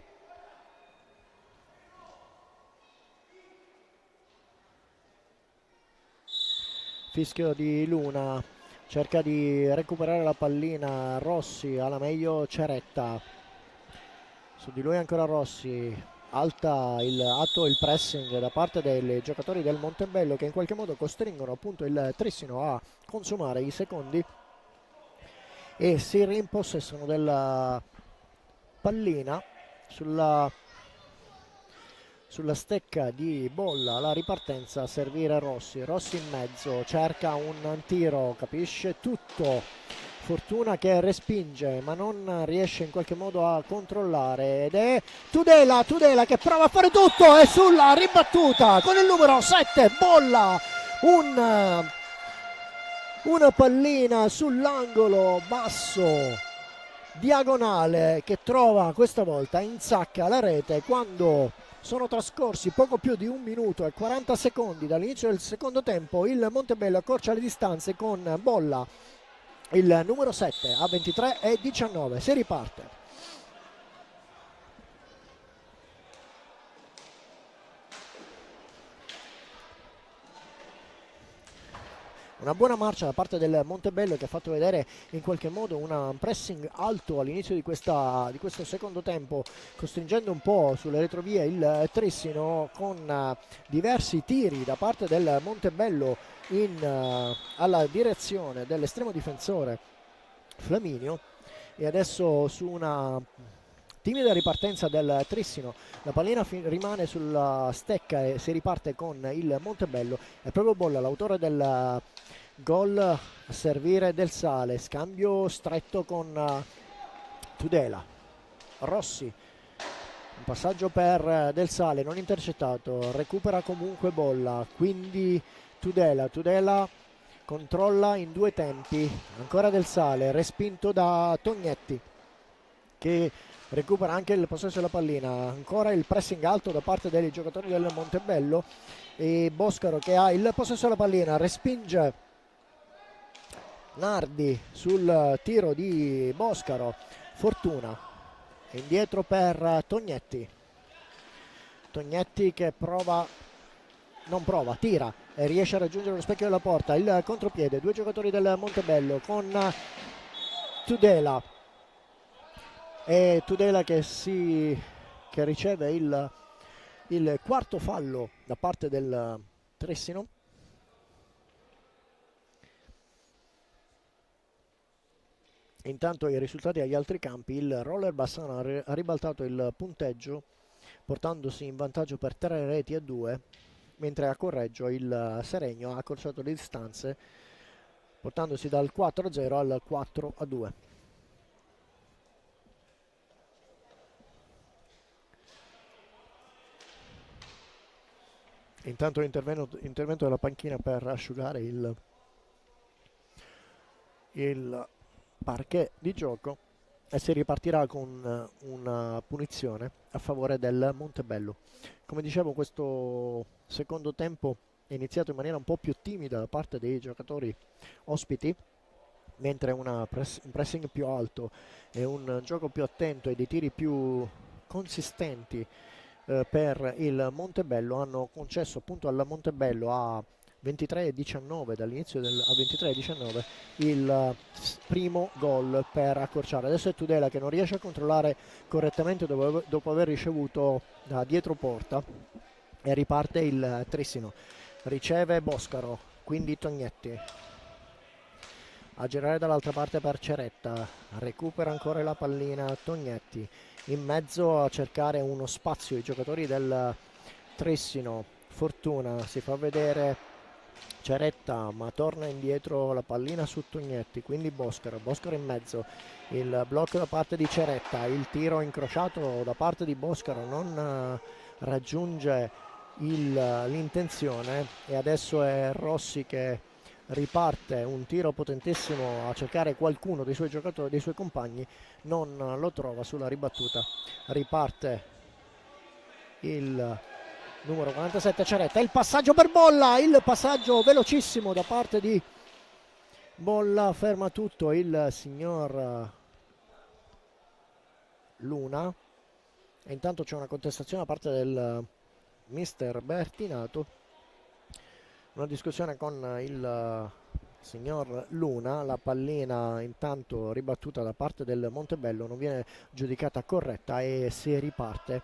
Fischio di Luna, cerca di recuperare la pallina Rossi, alla meglio Ceretta, su di lui ancora Rossi, atto il pressing da parte dei giocatori del Montebello, che in qualche modo costringono appunto il Trissino a consumare i secondi, e si rimpossessano della pallina sulla stecca di Bolla. La ripartenza a servire Rossi in mezzo, cerca un tiro, capisce tutto Fortuna, che respinge ma non riesce in qualche modo a controllare, ed è Tudela che prova a fare tutto, e sulla ribattuta con il numero 7 Bolla una pallina sull'angolo basso diagonale, che trova questa volta, insacca la rete quando sono trascorsi poco più di 1 minuto e 40 secondi dall'inizio del secondo tempo. Il Montebello accorcia le distanze con Bolla, il numero 7, a 23 e 19. Si riparte. Una buona marcia da parte del Montebello, che ha fatto vedere in qualche modo un pressing alto all'inizio di questo secondo tempo, costringendo un po' sulle retrovie il Trissino, con diversi tiri da parte del Montebello alla direzione dell'estremo difensore Flaminio. E adesso, su una timida ripartenza del Trissino, la pallina rimane sulla stecca e si riparte con il Montebello. È proprio Bolla l'autore Gol a servire Del Sale, scambio stretto con Tudela. Rossi, un passaggio per Del Sale non intercettato, recupera comunque Bolla, quindi Tudela controlla in due tempi, ancora Del Sale, respinto da Tognetti che recupera anche il possesso della pallina, ancora il pressing alto da parte dei giocatori del Montebello e Boscaro che ha il possesso della pallina, respinge Nardi sul tiro di Boscaro, Fortuna indietro per Tognetti che tira e riesce a raggiungere lo specchio della porta, il contropiede, due giocatori del Montebello con Tudela e Tudela che riceve il quarto fallo da parte del Trissino. Intanto i risultati agli altri campi, il Roller Bassano ha ribaltato il punteggio portandosi in vantaggio per 3-2, mentre a Correggio il Seregno ha accorciato le distanze portandosi dal 4-0 al 4-2. Intanto intervento della panchina per asciugare il parquet di gioco e si ripartirà con una punizione a favore del Montebello. Come dicevo, questo secondo tempo è iniziato in maniera un po' più timida da parte dei giocatori ospiti, mentre un pressing più alto e un gioco più attento e dei tiri più consistenti per il Montebello hanno concesso appunto al Montebello a 23-19 dall'inizio a 23-19 il primo gol per accorciare. Adesso è Tudela che non riesce a controllare correttamente dopo aver ricevuto da dietro porta e riparte il Trissino, riceve Boscaro, quindi Tognetti a girare dall'altra parte per Ceretta, recupera ancora la pallina Tognetti, in mezzo a cercare uno spazio i giocatori del Trissino, Fortuna si fa vedere Ceretta ma torna indietro la pallina su Tognetti, quindi Boscaro in mezzo, il blocco da parte di Ceretta, il tiro incrociato da parte di Boscaro non raggiunge l'intenzione e adesso è Rossi che riparte un tiro potentissimo a cercare qualcuno dei suoi giocatori, dei suoi compagni, non lo trova sulla ribattuta, riparte il numero 47 Ceretta, il passaggio per Bolla, il passaggio velocissimo da parte di Bolla, ferma tutto il signor Luna e intanto c'è una contestazione da parte del mister Bertinato, una discussione con il signor Luna, la pallina intanto ribattuta da parte del Montebello non viene giudicata corretta e si riparte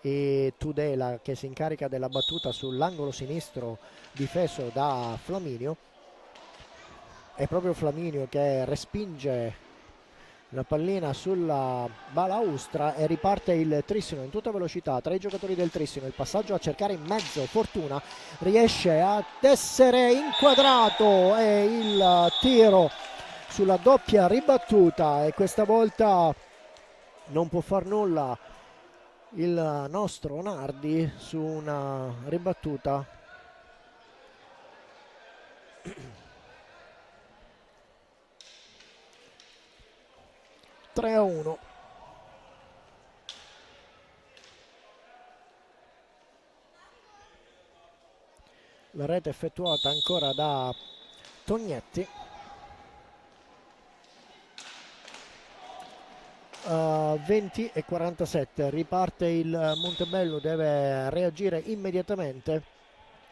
e Tudela che si incarica della battuta sull'angolo sinistro difeso da Flaminio, è proprio Flaminio che respinge la pallina sulla balaustra e riparte il Trissino in tutta velocità tra i giocatori del Trissino, il passaggio a cercare in mezzo, Fortuna riesce ad essere inquadrato e il tiro sulla doppia ribattuta e questa volta non può far nulla il nostro Nardi su una ribattuta (3-1). La rete effettuata ancora da Tognetti. 20:47, riparte il Montebello, deve reagire immediatamente.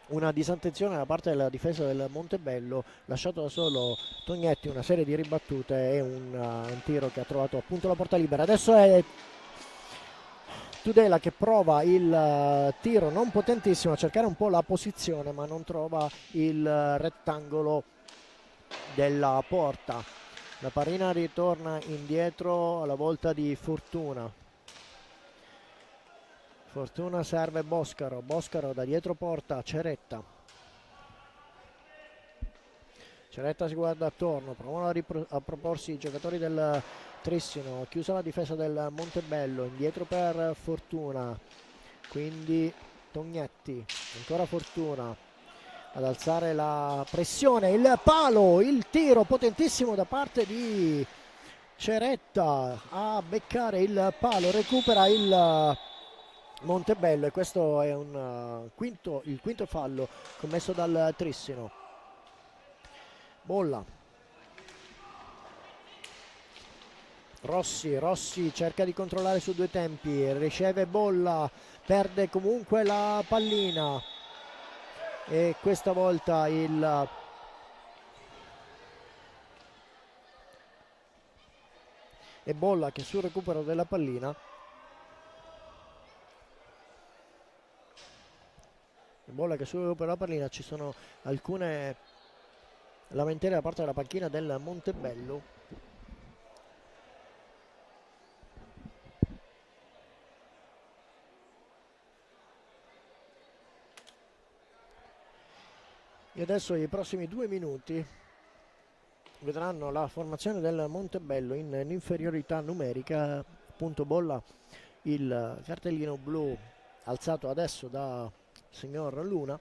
Una disattenzione da parte della difesa del Montebello, lasciato da solo Tognetti, una serie di ribattute e un tiro che ha trovato appunto la porta libera. Adesso è Tudela che prova il tiro non potentissimo a cercare un po' la posizione ma non trova il rettangolo della porta. La pallina ritorna indietro alla volta di Fortuna. Fortuna serve Boscaro da dietro porta Ceretta Ceretta si guarda attorno, provano a proporsi i giocatori del Trissino, chiusa la difesa del Montebello, indietro per Fortuna, quindi Tognetti, ancora Fortuna ad alzare la pressione, il palo, il tiro potentissimo da parte di Ceretta a beccare il palo, recupera il Montebello e questo è il quinto fallo commesso dal Trissino. Bolla, Rossi cerca di controllare su due tempi, riceve Bolla, perde comunque la pallina e questa volta è Bolla che sul recupero della pallina ci sono alcune lamentele da parte della panchina del Montebello. E adesso i prossimi 2 minuti vedranno la formazione del Montebello in inferiorità numerica, appunto Bolla, il cartellino blu alzato adesso da signor Luna.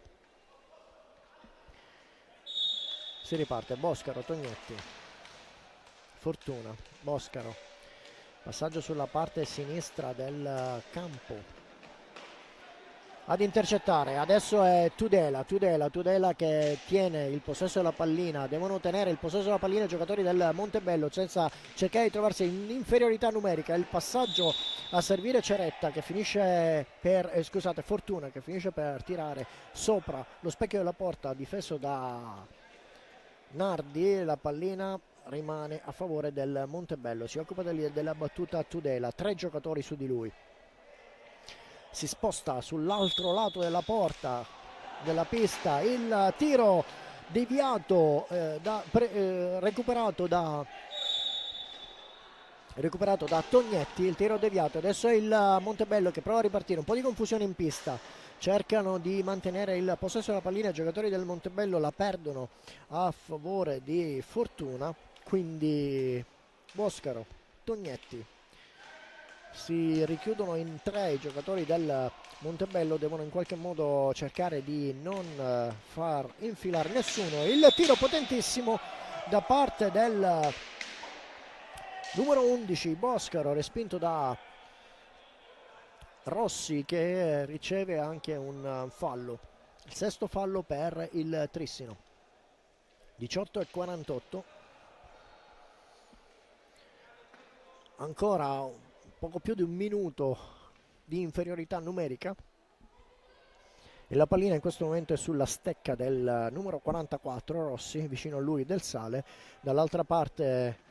Si riparte, Boscaro, Tognetti, Fortuna, Boscaro, passaggio sulla parte sinistra del campo ad intercettare, adesso è Tudela che tiene il possesso della pallina, devono tenere il possesso della pallina i giocatori del Montebello senza cercare di trovarsi in inferiorità numerica. Il passaggio a servire Ceretta che finisce per, Fortuna che finisce per tirare sopra lo specchio della porta difeso da Nardi, la pallina rimane a favore del Montebello, si occupa della battuta Tudela, 3 giocatori su di lui. Si sposta sull'altro lato della porta della pista, il tiro deviato recuperato da Tognetti, il tiro deviato. Adesso è il Montebello che prova a ripartire, un po' di confusione in pista, cercano di mantenere il possesso della pallina, i giocatori del Montebello la perdono a favore di Fortuna, quindi Boscaro, Tognetti, si richiudono in 3 i giocatori del Montebello, devono in qualche modo cercare di non far infilare nessuno. Il tiro potentissimo da parte del numero 11 Boscaro, respinto da Rossi che riceve anche un fallo, il 6º fallo per il Trissino. 18:48, ancora poco più di un minuto di inferiorità numerica e la pallina in questo momento è sulla stecca del numero 44 Rossi, vicino a lui Del Sale. Dall'altra parte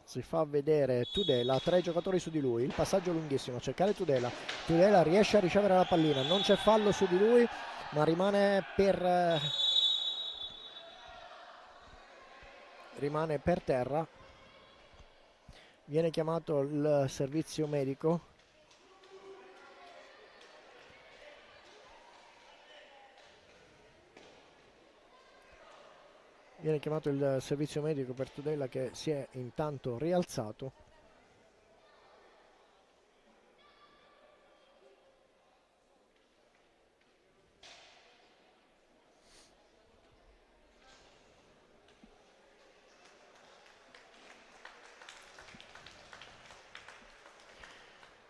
si fa vedere Tudela, 3 giocatori su di lui, il passaggio lunghissimo a cercare Tudela riesce a ricevere la pallina, non c'è fallo su di lui ma rimane per terra. Viene chiamato il servizio medico. Viene chiamato il servizio medico per Tudela che si è intanto rialzato.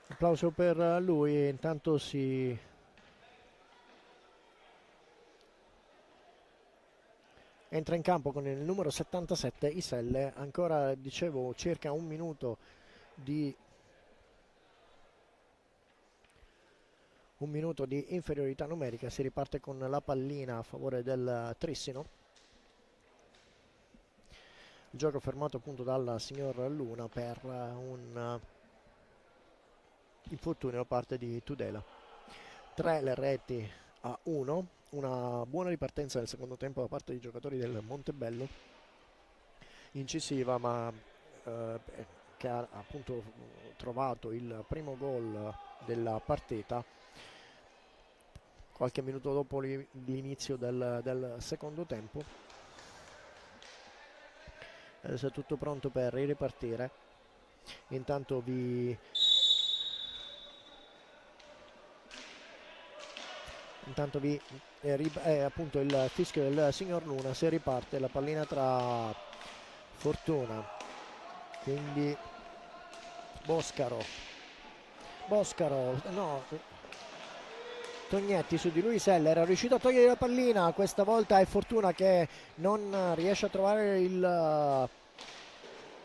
Applauso per lui, intanto si entra in campo con il numero 77 Iselle, ancora dicevo circa un minuto di inferiorità numerica, si riparte con la pallina a favore del Trissino. Il gioco fermato appunto dal signor Luna per un infortunio da parte di Tudela. 3 le reti a 1, una buona ripartenza nel secondo tempo da parte dei giocatori del Montebello, incisiva ma che ha appunto trovato il primo gol della partita qualche minuto dopo l'inizio del secondo tempo. Adesso è tutto pronto per ripartire. Intanto appunto il fischio del signor Luna, se riparte la pallina tra Fortuna, quindi Boscaro, no, Tognetti su di lui. Iselle era riuscito a togliere la pallina, questa volta è Fortuna che non riesce a trovare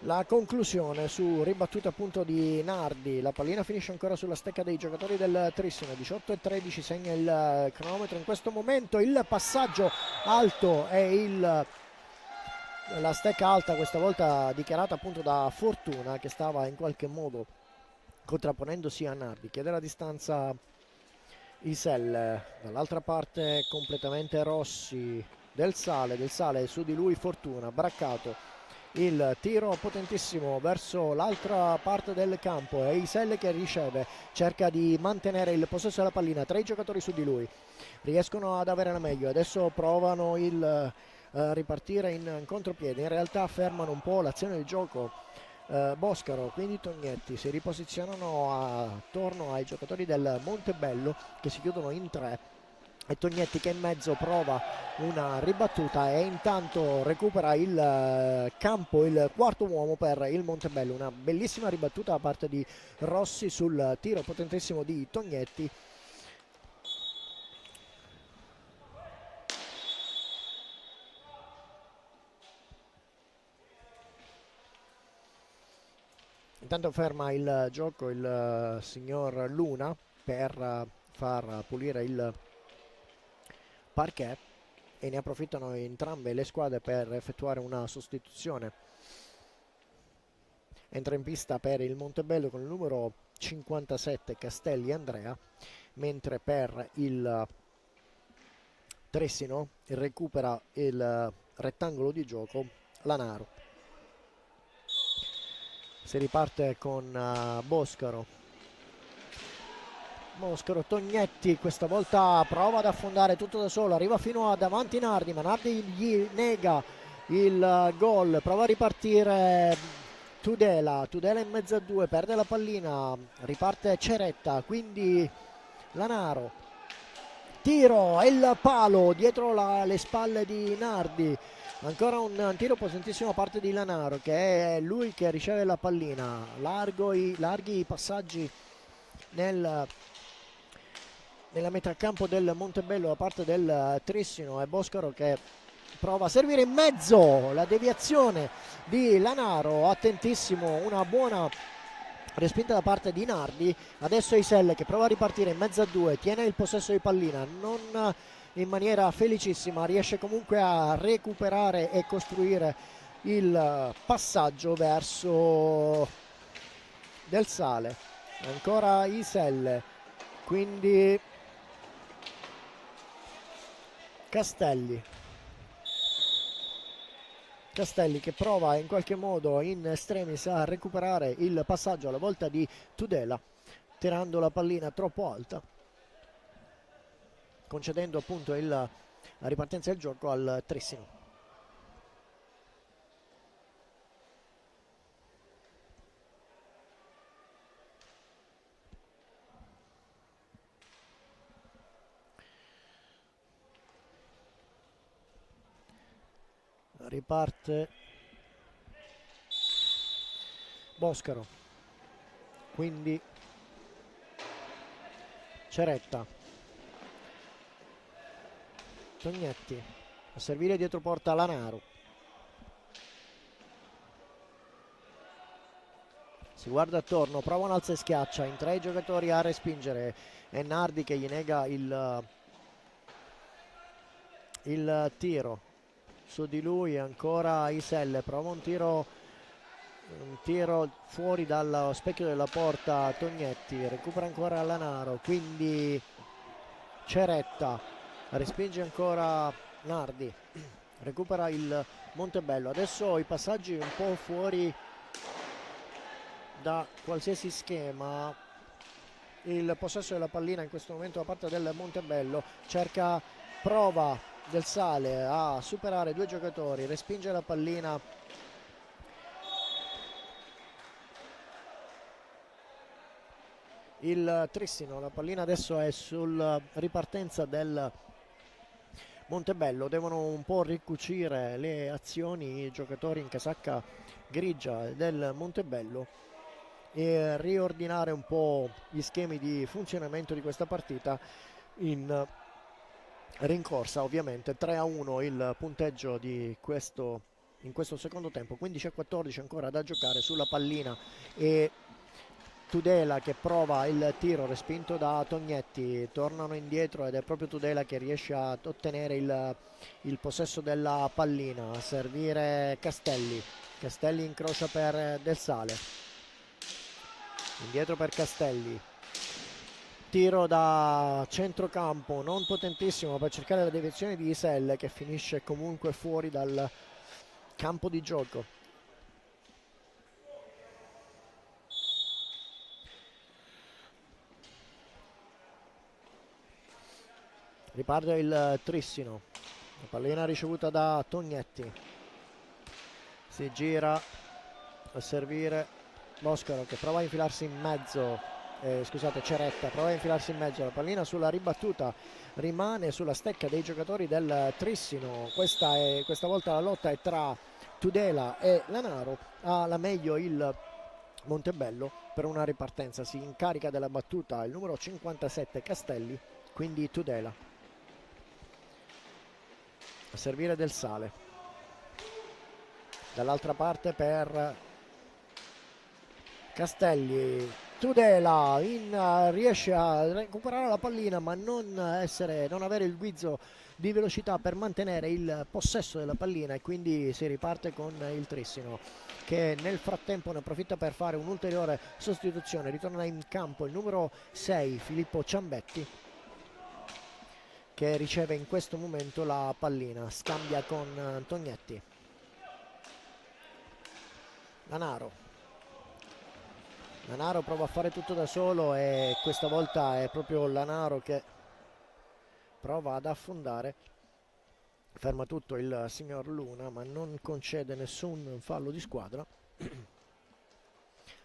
la conclusione su ribattuta appunto di Nardi. La pallina finisce ancora sulla stecca dei giocatori del Trissino. 18:13 segna il cronometro in questo momento. Il passaggio alto e la stecca alta, questa volta dichiarata appunto da Fortuna, che stava in qualche modo contrapponendosi a Nardi. Chiede la distanza Iselle, dall'altra parte completamente Rossi, del Sale su di lui Fortuna, braccato, il tiro potentissimo verso l'altra parte del campo, e Iselle che riceve, cerca di mantenere il possesso della pallina, 3 giocatori su di lui, riescono ad avere la meglio, adesso provano ripartire in contropiede, in realtà fermano un po' l'azione del gioco. Boscaro, quindi Tognetti si riposizionano attorno ai giocatori del Montebello che si chiudono in 3, e Tognetti che in mezzo prova una ribattuta e intanto recupera il campo, il quarto uomo per il Montebello. Una bellissima ribattuta da parte di Rossi sul tiro potentissimo di Tognetti. Intanto ferma il gioco il signor Luna per far pulire il parquet, e ne approfittano entrambe le squadre per effettuare una sostituzione. Entra in pista per il Montebello con il numero 57 Castelli Andrea, mentre per il Trissino recupera il rettangolo di gioco Lanaro. Si riparte con Boscaro, Tognetti questa volta prova ad affondare tutto da solo, arriva fino a davanti Nardi, ma Nardi gli nega il gol, prova a ripartire Tudela in mezzo a 2, perde la pallina, riparte Ceretta, quindi Lanaro, tiro e il palo dietro le spalle di Nardi. Ancora un tiro potentissimo a parte di Lanaro, che è lui che riceve la pallina, larghi i passaggi nella metà campo del Montebello da parte del Trissino, e Boscaro che prova a servire in mezzo, la deviazione di Lanaro, attentissimo, una buona respinta da parte di Nardi. Adesso Iselle che prova a ripartire in mezzo a 2, tiene il possesso di pallina, non in maniera felicissima, riesce comunque a recuperare e costruire il passaggio verso Del Sale. Ancora Iselle, quindi Castelli che prova in qualche modo in estremis a recuperare il passaggio alla volta di Tudela, tirando la pallina troppo alta, concedendo appunto la ripartenza del gioco al Trissino. Riparte Boscaro, quindi Ceretta, Tognetti a servire dietro porta Lanaro, si guarda attorno, prova un alza e schiaccia, in 3 giocatori a respingere, è Nardi che gli nega il tiro, su di lui ancora Iselle, prova un tiro fuori dallo specchio della porta Tognetti, recupera ancora Lanaro, quindi Ceretta, respinge ancora Nardi, recupera il Montebello. Adesso i passaggi un po' fuori da qualsiasi schema, il possesso della pallina in questo momento da parte del Montebello, prova Del Sale a superare 2 giocatori, respinge la pallina il Trissino. La pallina adesso è sulla ripartenza del Montebello, devono un po' ricucire le azioni i giocatori in casacca grigia del Montebello e riordinare un po' gli schemi di funzionamento di questa partita in rincorsa. Ovviamente 3-1 il punteggio di in questo secondo tempo, 15-14 ancora da giocare sulla pallina e Tudela che prova il tiro respinto da Tognetti, tornano indietro ed è proprio Tudela che riesce ad ottenere il possesso della pallina, a servire Castelli. Castelli incrocia per Del Sale, indietro per Castelli, tiro da centrocampo non potentissimo per cercare la deviazione di Iselle che finisce comunque fuori dal campo di gioco. Riparte il Trissino, la pallina ricevuta da Tognetti, si gira a servire Boscaro che prova a infilarsi in mezzo, scusate, Ceretta prova a infilarsi in mezzo, la pallina sulla ribattuta rimane sulla stecca dei giocatori del Trissino. Questa volta la lotta è tra Tudela e Lanaro, ha la meglio il Montebello per una ripartenza, si incarica della battuta il numero 57 Castelli, quindi Tudela. A servire Del Sale, dall'altra parte per Castelli, Tudela riesce a recuperare la pallina ma non avere il guizzo di velocità per mantenere il possesso della pallina e quindi si riparte con il Trissino che nel frattempo ne approfitta per fare un'ulteriore sostituzione. Ritorna in campo il numero 6 Filippo Ciambetti che riceve in questo momento la pallina, scambia con Tognetti. Lanaro prova a fare tutto da solo e questa volta è proprio Lanaro che prova ad affondare, ferma tutto il signor Luna ma non concede nessun fallo di squadra.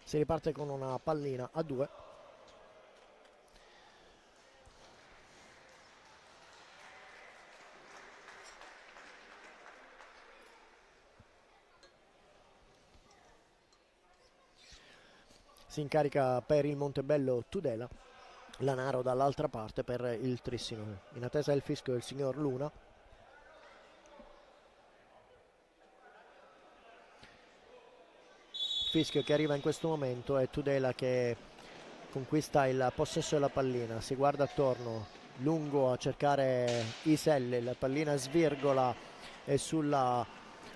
Si riparte con una pallina a 2. Si incarica per il Montebello Tudela, Lanaro dall'altra parte per il Trissino, in attesa del fischio del signor Luna. Fischio che arriva in questo momento è Tudela che conquista il possesso della pallina, si guarda attorno, lungo a cercare Iselle, la pallina svirgola e sulla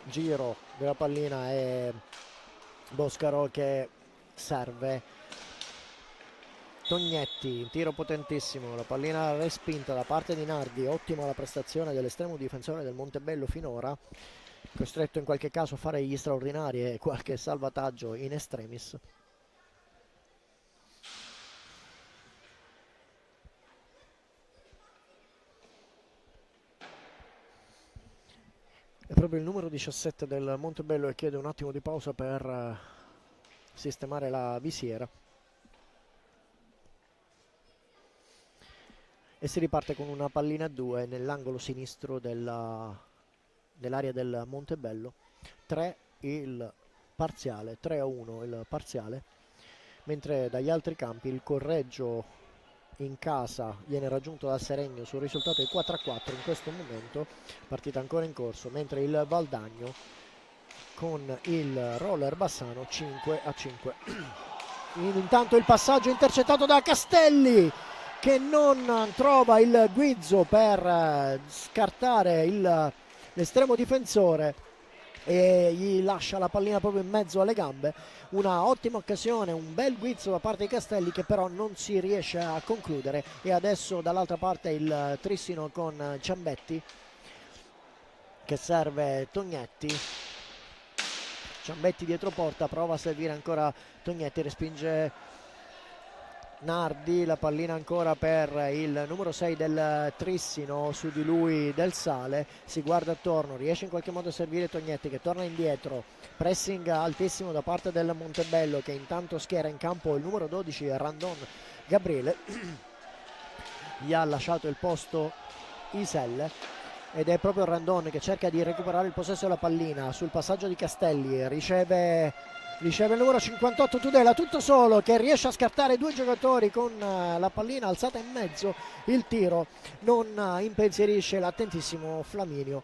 giro della pallina è Boscaro che serve. Tognetti, tiro potentissimo, la pallina respinta da parte di Nardi, ottima la prestazione dell'estremo difensore del Montebello finora, costretto in qualche caso a fare gli straordinari e qualche salvataggio in extremis. È proprio il numero 17 del Montebello che chiede un attimo di pausa per sistemare la visiera. E si riparte con una pallina a 2 nell'angolo sinistro dell'area del Montebello. 3 il parziale, 3-1 il parziale, mentre dagli altri campi il Correggio in casa viene raggiunto dal Seregno sul risultato di 4-4 in questo momento, partita ancora in corso, mentre il Valdagno con il Roller Bassano 5-5. Intanto il passaggio intercettato da Castelli che non trova il guizzo per scartare l'estremo difensore e gli lascia la pallina proprio in mezzo alle gambe. Una ottima occasione, un bel guizzo da parte di Castelli che però non si riesce a concludere. E adesso dall'altra parte il Trissino con Ciambetti che serve Tognetti. Ciambetti dietro porta, prova a servire ancora Tognetti, respinge Nardi, la pallina ancora per il numero 6 del Trissino, su di lui Del Sale, si guarda attorno, riesce in qualche modo a servire Tognetti che torna indietro, pressing altissimo da parte del Montebello che intanto schiera in campo il numero 12 Randon Gabriele, gli ha lasciato il posto Iselle ed è proprio Randon che cerca di recuperare il possesso della pallina sul passaggio di Castelli, riceve il numero 58 Tudela tutto solo che riesce a scartare due giocatori con la pallina alzata in mezzo, il tiro non impensierisce l'attentissimo Flaminio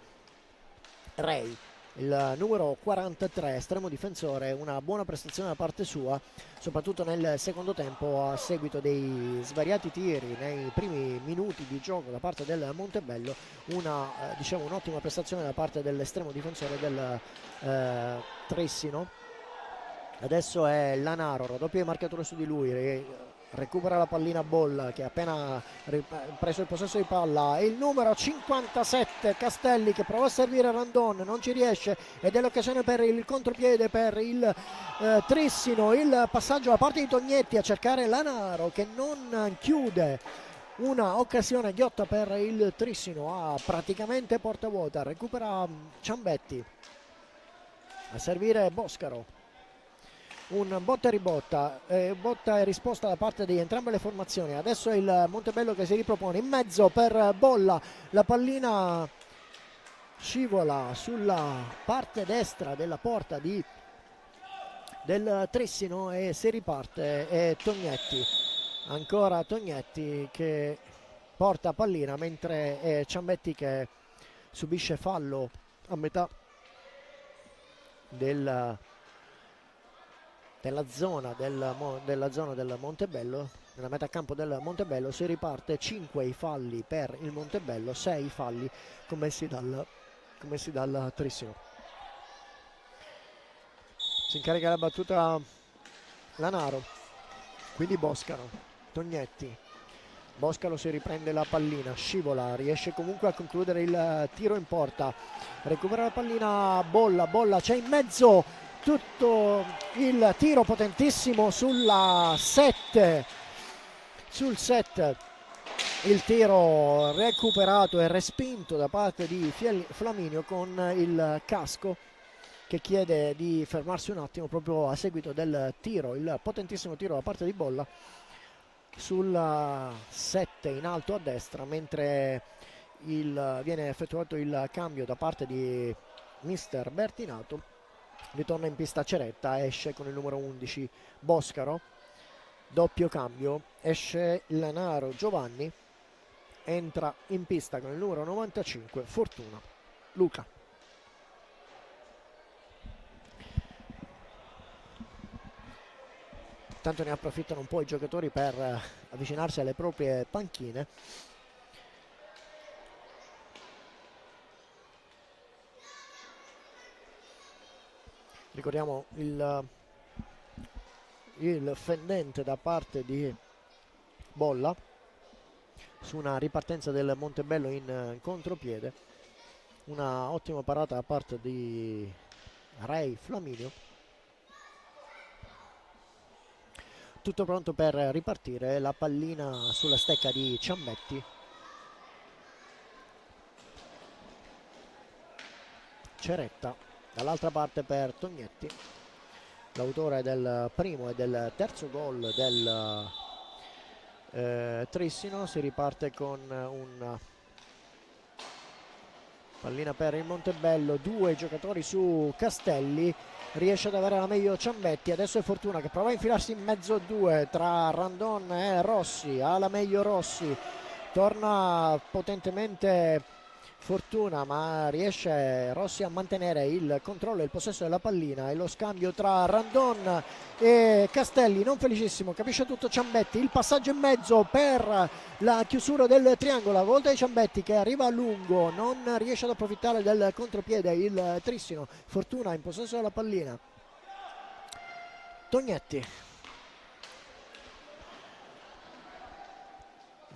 Rei, il numero 43 estremo difensore. Una buona prestazione da parte sua soprattutto nel secondo tempo a seguito dei svariati tiri nei primi minuti di gioco da parte del Montebello, un'ottima prestazione da parte dell'estremo difensore del Trissino. Adesso è Lanaro, raddoppia di marcatura su di lui, recupera la pallina Bolla che ha appena preso il possesso di palla, il numero 57 Castelli che prova a servire Randon, non ci riesce ed è l'occasione per il contropiede per il Trissino, il passaggio da parte di Tognetti a cercare Lanaro che non chiude, una occasione ghiotta per il Trissino a praticamente porta vuota, recupera Ciambetti, a servire Boscaro. Un botta e ribotta, botta e risposta da parte di entrambe le formazioni. Adesso è il Montebello che si ripropone in mezzo per Bolla, la pallina scivola sulla parte destra della porta del Trissino e si riparte. E Tognetti, ancora Tognetti che porta pallina mentre è Ciambetti che subisce fallo a metà della zona del Montebello, nella metà campo del Montebello. Si riparte, 5 i falli per il Montebello, 6 i falli commessi dal Trissino. Si incarica la battuta Lanaro, quindi Boscaro, Tognetti. Boscaro si riprende la pallina, scivola, riesce comunque a concludere il tiro in porta, recupera la pallina Bolla, c'è in mezzo tutto il tiro potentissimo sul set, il tiro recuperato e respinto da parte di Flaminio con il casco che chiede di fermarsi un attimo proprio a seguito del tiro, il potentissimo tiro da parte di Bolla sul 7 in alto a destra, mentre viene effettuato il cambio da parte di mister Bertinato. Ritorna in pista Ceretta, esce con il numero 11 Boscaro, doppio cambio, esce Lanaro Giovanni, entra in pista con il numero 95 Fortuna Luca. Tanto ne approfittano un po' i giocatori per avvicinarsi alle proprie panchine. Ricordiamo il fendente da parte di Bolla su una ripartenza del Montebello in contropiede, una ottima parata da parte di Rei Flaminio. Tutto pronto per ripartire, la pallina sulla stecca di Ciambetti. Ceretta dall'altra parte per Tognetti, l'autore del primo e del terzo gol del Trissino. Si riparte con una pallina per il Montebello, due giocatori su Castelli, riesce ad avere la meglio Ciambetti, adesso è Fortuna che prova a infilarsi in mezzo a due tra Randon e Rossi, ha la meglio Rossi, torna potentemente Fortuna ma riesce Rossi a mantenere il controllo e il possesso della pallina, e lo scambio tra Randon e Castelli non felicissimo, capisce tutto Ciambetti, il passaggio in mezzo per la chiusura del triangolo, a volta di Ciambetti che arriva a lungo, non riesce ad approfittare del contropiede il Trissino. Fortuna in possesso della pallina, Tognetti,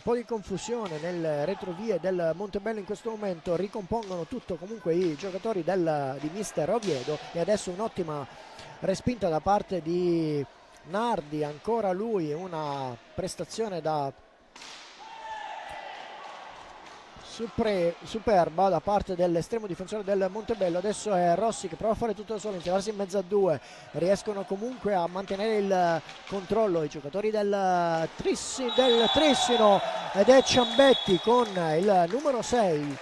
un po' di confusione nelle retrovie del Montebello in questo momento, ricompongono tutto comunque i giocatori di mister Oviedo, e adesso un'ottima respinta da parte di Nardi, ancora lui, una prestazione da superba da parte dell'estremo difensore del Montebello. Adesso è Rossi che prova a fare tutto da solo, infilarsi in mezzo a due, riescono comunque a mantenere il controllo i giocatori del Trissino, ed è Ciambetti con il numero 6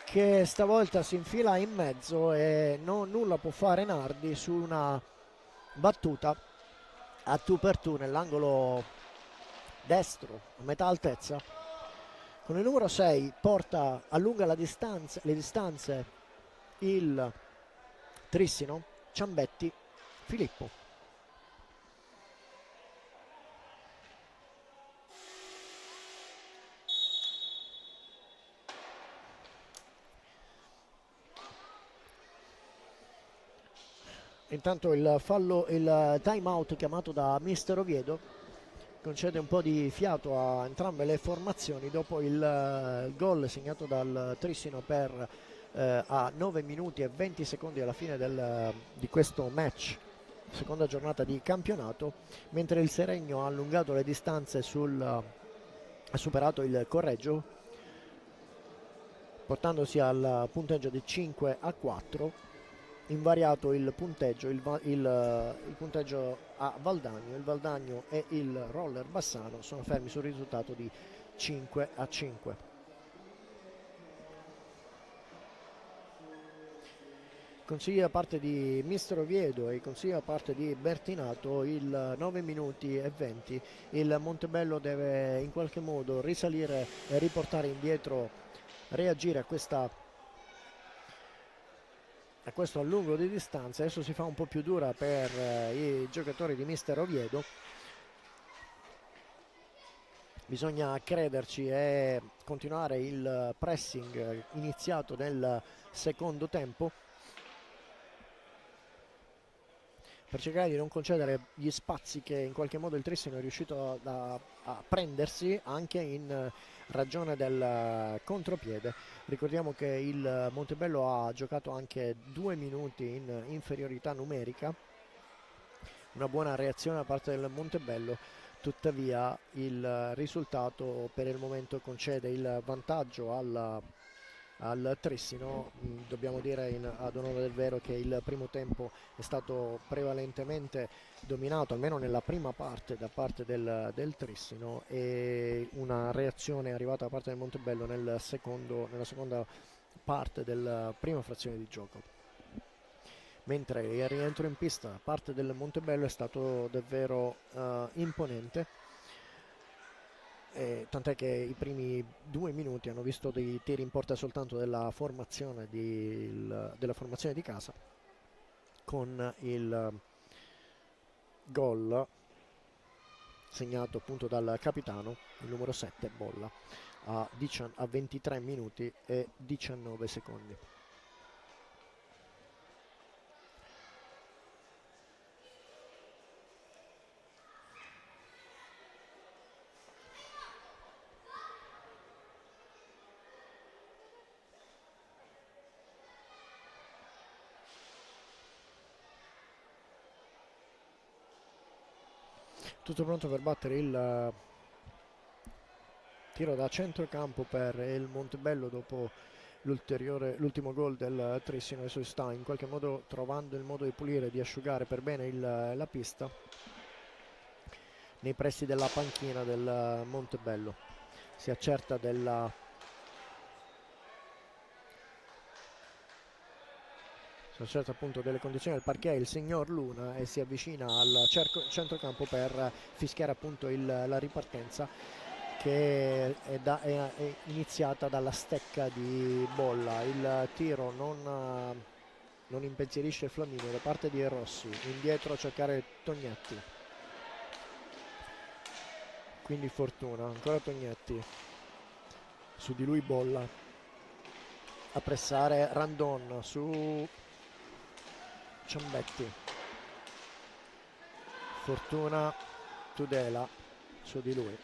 che stavolta si infila in mezzo e nulla può fare Nardi su una battuta a tu per tu nell'angolo destro a metà altezza. Con il numero 6 allunga le distanze il Trissino, Ciambetti, Filippo. Intanto il time out chiamato da mister Oviedo concede un po' di fiato a entrambe le formazioni dopo il gol segnato dal Trissino a 9 minuti e 20 secondi alla fine di questo match, seconda giornata di campionato, mentre il Seregno ha allungato le distanze ha superato il Correggio portandosi al punteggio di 5-4. Invariato il punteggio, il punteggio a Valdagno. Il Valdagno e il Roller Bassano sono fermi sul risultato di 5-5. Consigli da parte di mister Oviedo e consigli da parte di Bertinato. Il 9 minuti e 20 il Montebello deve in qualche modo risalire e riportare indietro, reagire a questo allungo di distanza. Adesso si fa un po' più dura per i giocatori di mister Oviedo. Bisogna crederci e continuare il pressing iniziato nel secondo tempo per cercare di non concedere gli spazi che in qualche modo il Trissino è riuscito a prendersi anche in ragione del contropiede. Ricordiamo che il Montebello ha giocato anche 2 minuti in inferiorità numerica, una buona reazione da parte del Montebello, tuttavia il risultato per il momento concede il vantaggio al Trissino. Dobbiamo dire ad onore del vero che il primo tempo è stato prevalentemente dominato, almeno nella prima parte, da parte del Trissino, e una reazione arrivata da parte del Montebello nella seconda parte della prima frazione di gioco, mentre il rientro in pista da parte del Montebello è stato davvero imponente. Tant'è che i primi 2 minuti hanno visto dei tiri in porta soltanto della formazione di casa, con il gol segnato appunto dal capitano, il numero 7 Bolla, a 23 minuti e 19 secondi. Tutto pronto per battere il tiro da centrocampo per il Montebello dopo l'ultimo gol del Trissino. Adesso sta in qualche modo trovando il modo di pulire, di asciugare per bene la pista nei pressi della panchina del Montebello. Si accerta appunto delle condizioni del parquet il signor Luna e si avvicina al centrocampo per fischiare appunto la ripartenza, che è iniziata dalla stecca di Bolla. Il tiro non impensierisce il Flaminio da parte di Rossi, indietro a cercare Tognetti, quindi fortuna, ancora Tognetti, su di lui Bolla a pressare Randon su Ciambetti, fortuna Tudela su di lui.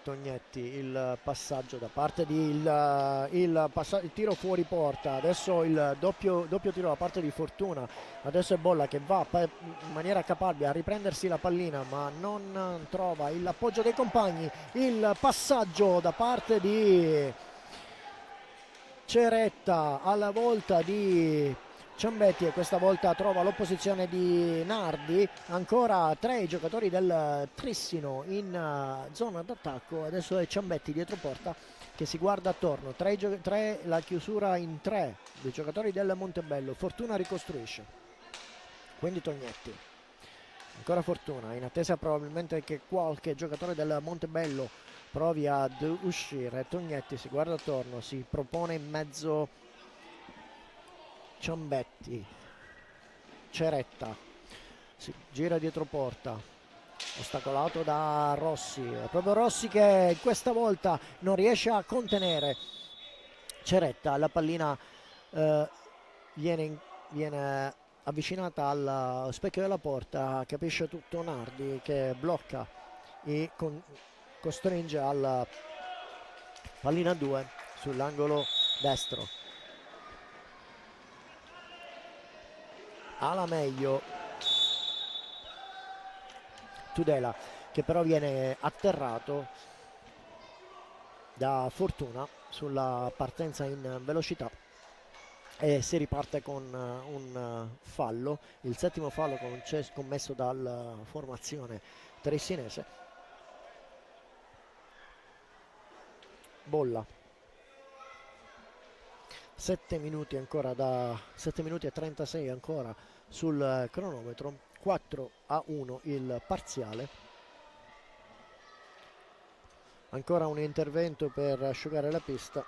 Tognetti, il passaggio da parte di il tiro fuori porta, adesso il doppio tiro da parte di Fortuna, adesso è Bolla che va in maniera caparbia a riprendersi la pallina ma non trova l'appoggio dei compagni, il passaggio da parte di Ceretta alla volta di Ciambetti e questa volta trova l'opposizione di Nardi. Ancora 3 giocatori del Trissino in zona d'attacco, adesso è Ciambetti dietro porta che si guarda attorno, 3 la chiusura in 3 dei giocatori del Montebello. Fortuna ricostruisce, quindi Tognetti, ancora Fortuna in attesa probabilmente che qualche giocatore del Montebello provi ad uscire. Tognetti si guarda attorno, si propone in mezzo Ciambetti, Ceretta si gira dietro porta, ostacolato da Rossi, è proprio Rossi che questa volta non riesce a contenere Ceretta, la pallina viene avvicinata al specchio della porta, capisce tutto Nardi che blocca e costringe alla pallina 2 sull'angolo destro. Alla meglio Tudela che però viene atterrato da Fortuna sulla partenza in velocità e si riparte con un fallo, il settimo fallo commesso dalla formazione tressinese. Bolla, 7 minuti ancora 7 minuti e 36 ancora sul cronometro, 4-1 il parziale. Ancora un intervento per asciugare la pista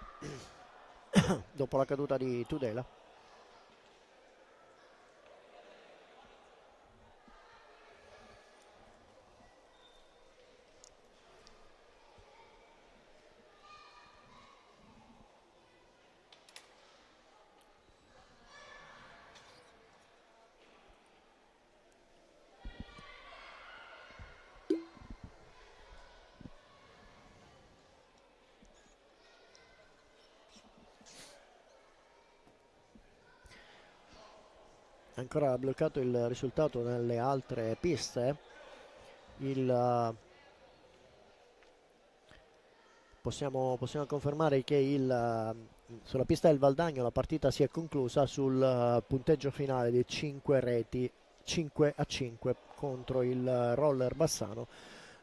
dopo la caduta di Tudela. Ancora bloccato il risultato nelle altre piste. Possiamo confermare che sulla pista del Valdagno la partita si è conclusa sul punteggio finale di 5 reti, 5-5 contro il Roller Bassano.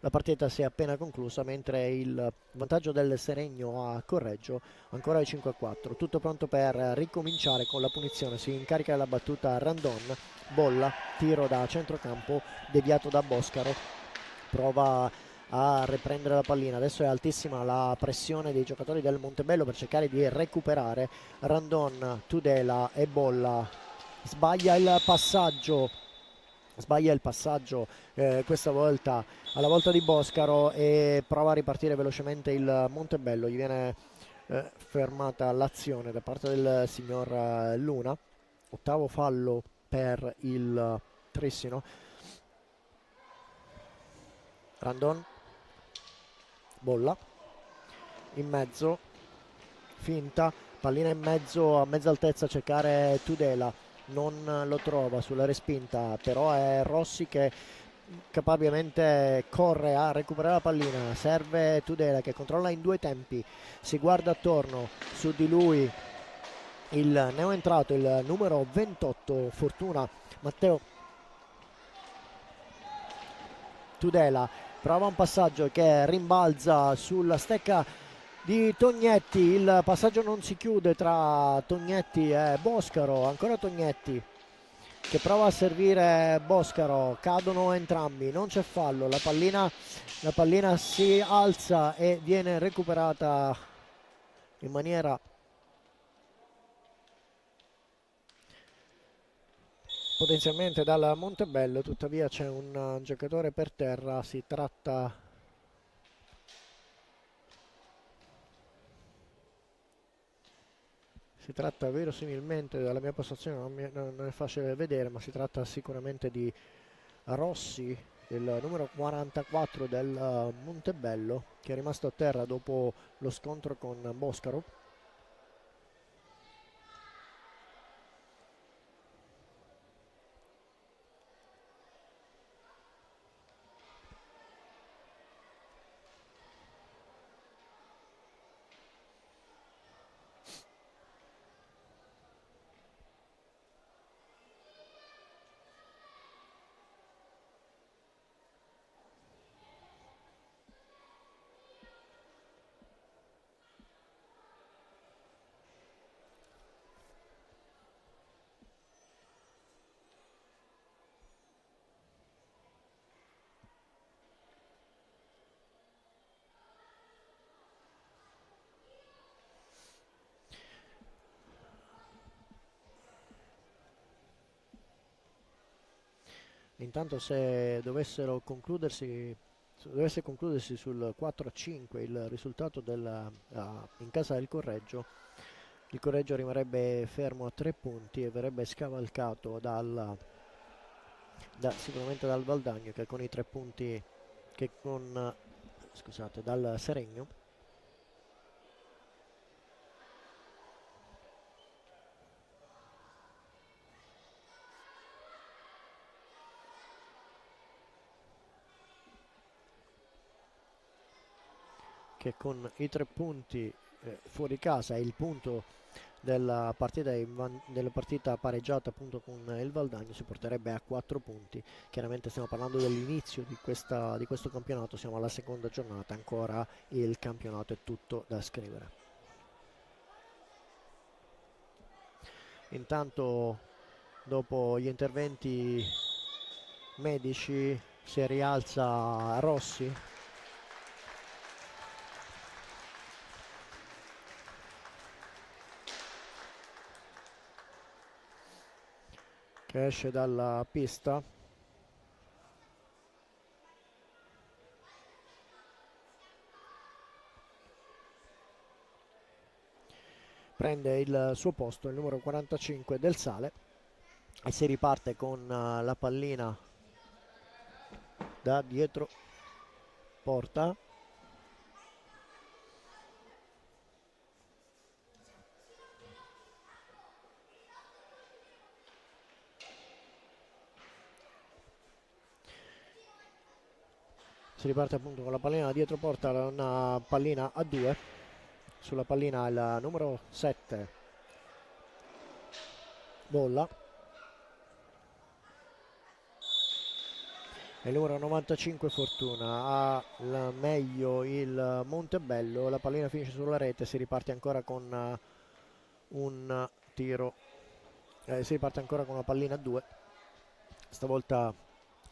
La partita si è appena conclusa mentre il vantaggio del Seregno a Correggio ancora è 5-4. Tutto pronto per ricominciare con la punizione. Si incarica la battuta Randon. Bolla, tiro da centrocampo deviato da Boscaro. Prova a riprendere la pallina. Adesso è altissima la pressione dei giocatori del Montebello per cercare di recuperare. Randon, Tudela e Bolla. Sbaglia il passaggio questa volta alla volta di Boscaro e prova a ripartire velocemente il Montebello. Gli viene fermata l'azione da parte del signor Luna. Ottavo fallo per il Trissino. Randon, Bolla in mezzo, finta, pallina in mezzo a mezza altezza a cercare Tudela, non lo trova sulla respinta, però è Rossi che caparbiamente corre a recuperare la pallina. Serve Tudela che controlla in 2 tempi, si guarda attorno, su di lui il neoentrato, il numero 28 Fortuna Matteo Tudela. Prova un passaggio che rimbalza sulla stecca di Tognetti, il passaggio non si chiude tra Tognetti e Boscaro, ancora Tognetti che prova a servire Boscaro, cadono entrambi, non c'è fallo, la pallina si alza e viene recuperata in maniera potenzialmente dal Montebello, tuttavia c'è un giocatore per terra, si tratta verosimilmente, dalla mia postazione non è facile vedere, ma si tratta sicuramente di Rossi il numero 44 del Montebello, che è rimasto a terra dopo lo scontro con Boscaro. Intanto se dovesse concludersi sul 4-5 il risultato in casa del Correggio, il Correggio rimarrebbe fermo a 3 punti e verrebbe scavalcato sicuramente dal Valdagno, che con i 3 punti dal Seregno, che con i 3 punti fuori casa e il punto della partita pareggiata appunto con il Valdagno si porterebbe a 4 punti. Chiaramente stiamo parlando dell'inizio di questo campionato, siamo alla seconda giornata, ancora il campionato è tutto da scrivere. Intanto, dopo gli interventi medici, si rialza Rossi, che esce dalla pista. Prende il suo posto il numero 45 Del Sale e si riparte con la pallina da dietro porta. Si riparte appunto con la pallina da dietro porta, una pallina a 2. Sulla pallina il numero 7 Bolla e il numero 95 Fortuna. Ha meglio il Montebello, la pallina finisce sulla rete, si riparte ancora con un tiro, si riparte ancora con una pallina a 2, stavolta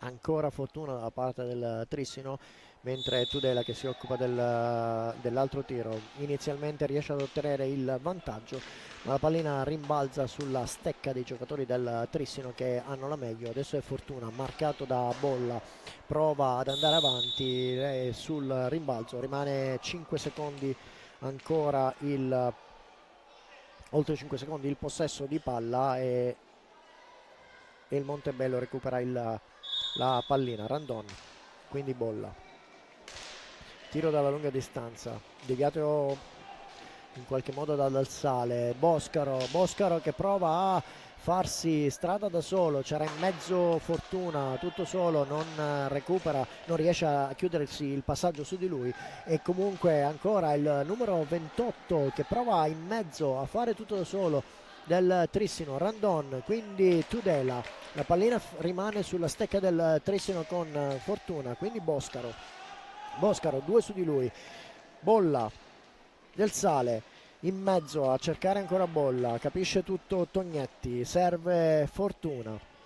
ancora Fortuna da parte del Trissino, mentre Tudela, che si occupa dell'altro tiro, inizialmente riesce ad ottenere il vantaggio, ma la pallina rimbalza sulla stecca dei giocatori del Trissino che hanno la meglio. Adesso è Fortuna, marcato da Bolla, prova ad andare avanti e sul rimbalzo rimane 5 secondi ancora oltre 5 secondi il possesso di palla e il Montebello recupera la pallina. Randon, quindi Bolla, tiro dalla lunga distanza, deviato in qualche modo dal Sale. Boscaro che prova a farsi strada da solo, c'era in mezzo Fortuna, tutto solo, non recupera, non riesce a chiudersi il passaggio su di lui, e comunque ancora il numero 28 che prova in mezzo a fare tutto da solo del Trissino, Randon, quindi Tudela. La pallina rimane sulla stecca del Trissino con Fortuna, quindi Boscaro, 2 su di lui. Bolla, Del Sale in mezzo a cercare ancora Bolla, capisce tutto Tognetti, serve Fortuna.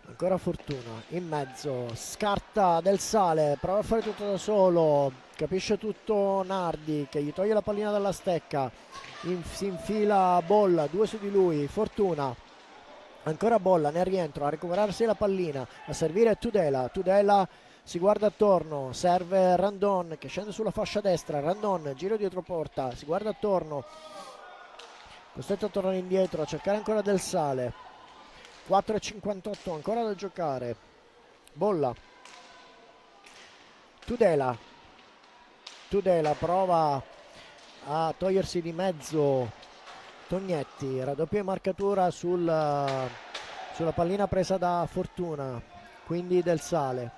Ancora Fortuna in mezzo, scarta Del Sale, prova a fare tutto da solo, capisce tutto Nardi che gli toglie la pallina dalla stecca, si infila Bolla, 2 su di lui. Fortuna, ancora Bolla nel rientro a recuperarsi la pallina, a servire Tudela si guarda attorno, serve Randon che scende sulla fascia destra, Randon giro dietro porta, si guarda attorno, costretto a tornare indietro, a cercare ancora Del Sale. 4,58 ancora da giocare. Bolla, Tudela prova a togliersi di mezzo Tognetti, raddoppia marcatura sulla pallina presa da Fortuna, quindi Del Sale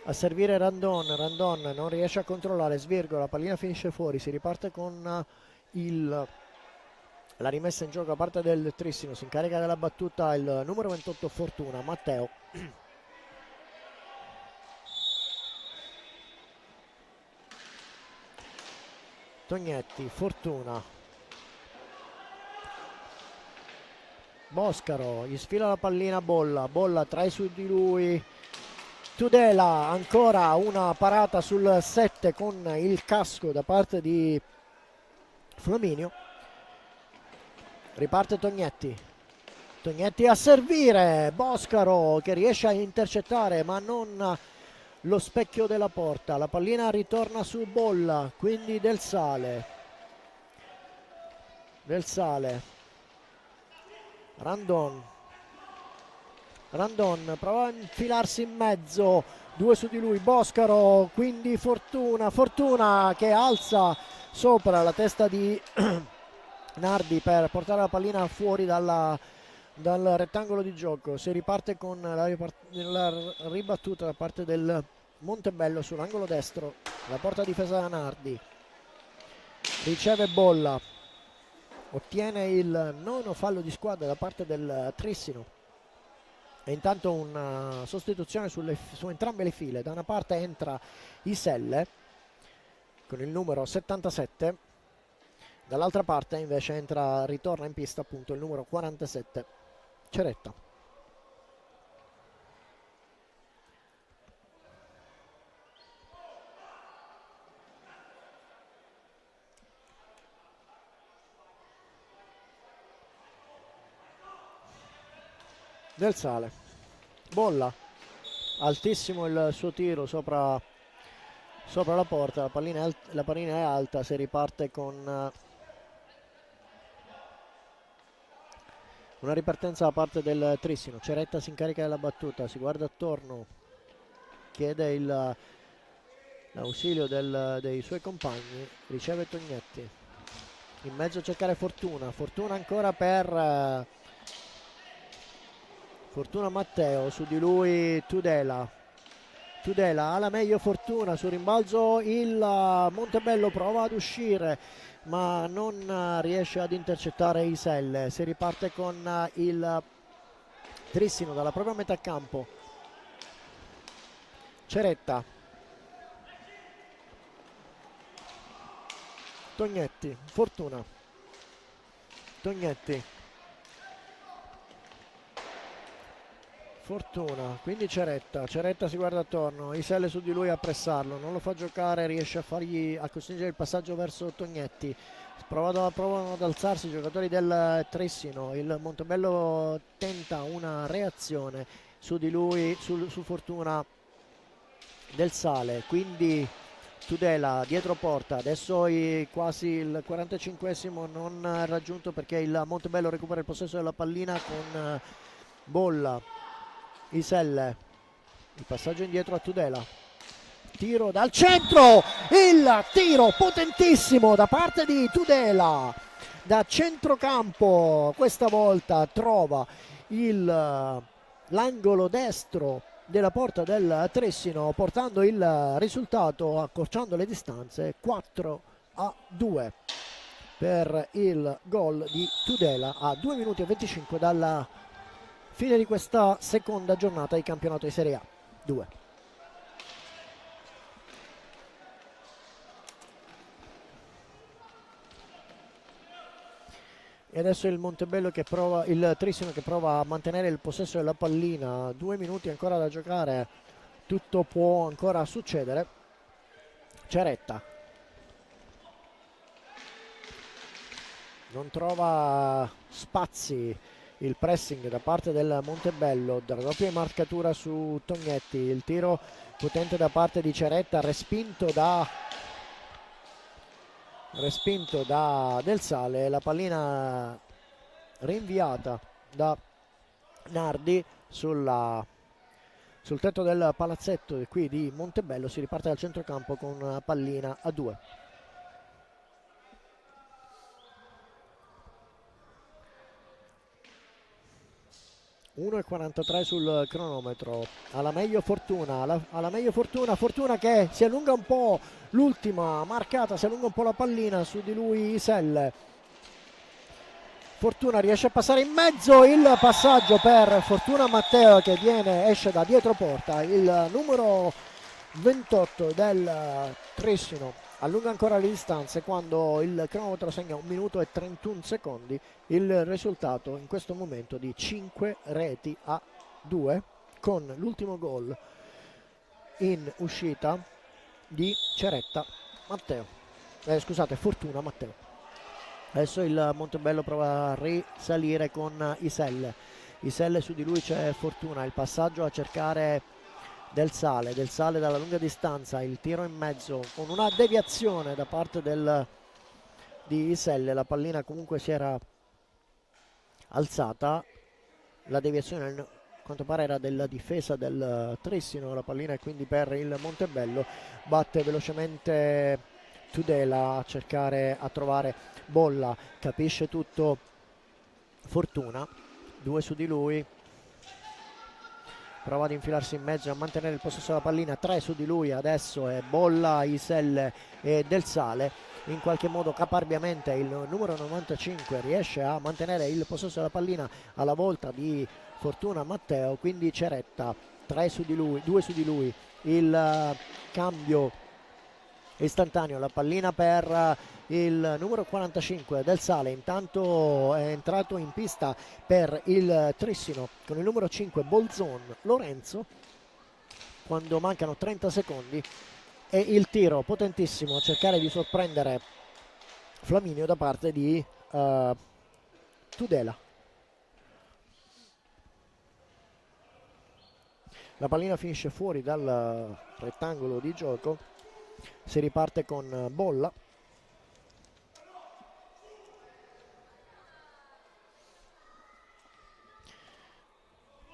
a servire Randon non riesce a controllare, svirgola, la pallina finisce fuori, si riparte con la rimessa in gioco a parte del Trissino, si incarica della battuta il numero 28 Fortuna, Matteo. Tognetti, Fortuna, Boscaro, gli sfila la pallina Bolla trae su di lui Tudela, ancora una parata sul 7 con il casco da parte di Flaminio. Riparte Tognetti a servire, Boscaro che riesce a intercettare ma non lo specchio della porta, la pallina ritorna su Bolla, quindi Del Sale, Randon prova a infilarsi in mezzo, 2 su di lui, Boscaro, quindi Fortuna che alza sopra la testa di Nardi per portare la pallina fuori dal rettangolo di gioco. Si riparte con la ribattuta da parte del Montebello sull'angolo destro, la porta difesa da Nardi, riceve Bolla, ottiene il nono fallo di squadra da parte del Trissino e intanto una sostituzione su entrambe le file. Da una parte entra Iselle con il numero 77, dall'altra parte invece ritorna in pista appunto il numero 47 Ceretta. Del Sale, Bolla, altissimo il suo tiro sopra la porta, la pallina è alta, si riparte con una ripartenza da parte del Trissino. Ceretta si incarica della battuta, si guarda attorno, chiede l'ausilio dei suoi compagni, riceve Tognetti, in mezzo a cercare Fortuna ancora per Fortuna Matteo, su di lui Tudela ha la meglio Fortuna, sul rimbalzo il Montebello prova ad uscire ma non riesce ad intercettare Iselle. Si riparte con il Trissino dalla propria metà campo. Ceretta, Tognetti, Fortuna, quindi Ceretta si guarda attorno, Iselle su di lui a pressarlo, non lo fa giocare, riesce a costringere il passaggio verso Tognetti, provano ad alzarsi i giocatori del Trissino, il Montebello tenta una reazione su di lui, su Fortuna Del Sale, quindi Tudela dietro porta, adesso quasi il 45esimo non raggiunto perché il Montebello recupera il possesso della pallina con Bolla, Iselle, il passaggio indietro a Tudela, tiro dal centro, il tiro potentissimo da parte di Tudela da centrocampo, questa volta trova l'angolo destro della porta del Trissino, portando il risultato, accorciando le distanze, 4-2 per il gol di Tudela a 2 minuti e 25 dalla fine di questa seconda giornata di campionato di Serie A 2. E adesso il Montebello il Trissino che prova a mantenere il possesso della pallina, 2 minuti ancora da giocare, tutto può ancora succedere. Ceretta non trova spazi il pressing da parte del Montebello, doppia marcatura su Tognetti, il tiro potente da parte di Ceretta, respinto da Del Sale, la pallina rinviata da Nardi sul tetto del palazzetto qui di Montebello. Si riparte dal centrocampo con una pallina a 2. (1:43 sul cronometro). Alla meglio Fortuna, Fortuna che si allunga un po', l'ultima marcata, si allunga un po' la pallina, su di lui Iselle. Fortuna riesce a passare in mezzo, il passaggio per Fortuna Matteo che esce da dietro porta. Il numero 28 del Trissino allunga ancora le distanze quando il cronometro segna 1 minuto e 31 secondi. Il risultato in questo momento di 5-2, con l'ultimo gol in uscita di Ceretta Matteo. Fortuna Matteo. Adesso il Montebello prova a risalire con Iselle su di lui c'è Fortuna, il passaggio a cercare Del Sale dalla lunga distanza, il tiro in mezzo con una deviazione da parte di Iselle. La pallina comunque si era alzata, la deviazione a quanto pare era della difesa del Trissino, la pallina è quindi per il Montebello. Batte velocemente Tudela a trovare Bolla, capisce tutto Fortuna, 2 su di lui, prova ad infilarsi in mezzo e a mantenere il possesso della pallina, 3 su di lui adesso è Bolla, Iselle e Del Sale. In qualche modo caparbiamente il numero 95 riesce a mantenere il possesso della pallina alla volta di Fortuna Matteo, quindi Ceretta 2 su di lui, il cambio istantaneo, la pallina per il numero 45 Del Sale. Intanto è entrato in pista per il Trissino con il numero 5 Bolzon Lorenzo quando mancano 30 secondi, e il tiro potentissimo a cercare di sorprendere Flaminio da parte di Tudela. La pallina finisce fuori dal rettangolo di gioco, si riparte con Bolla.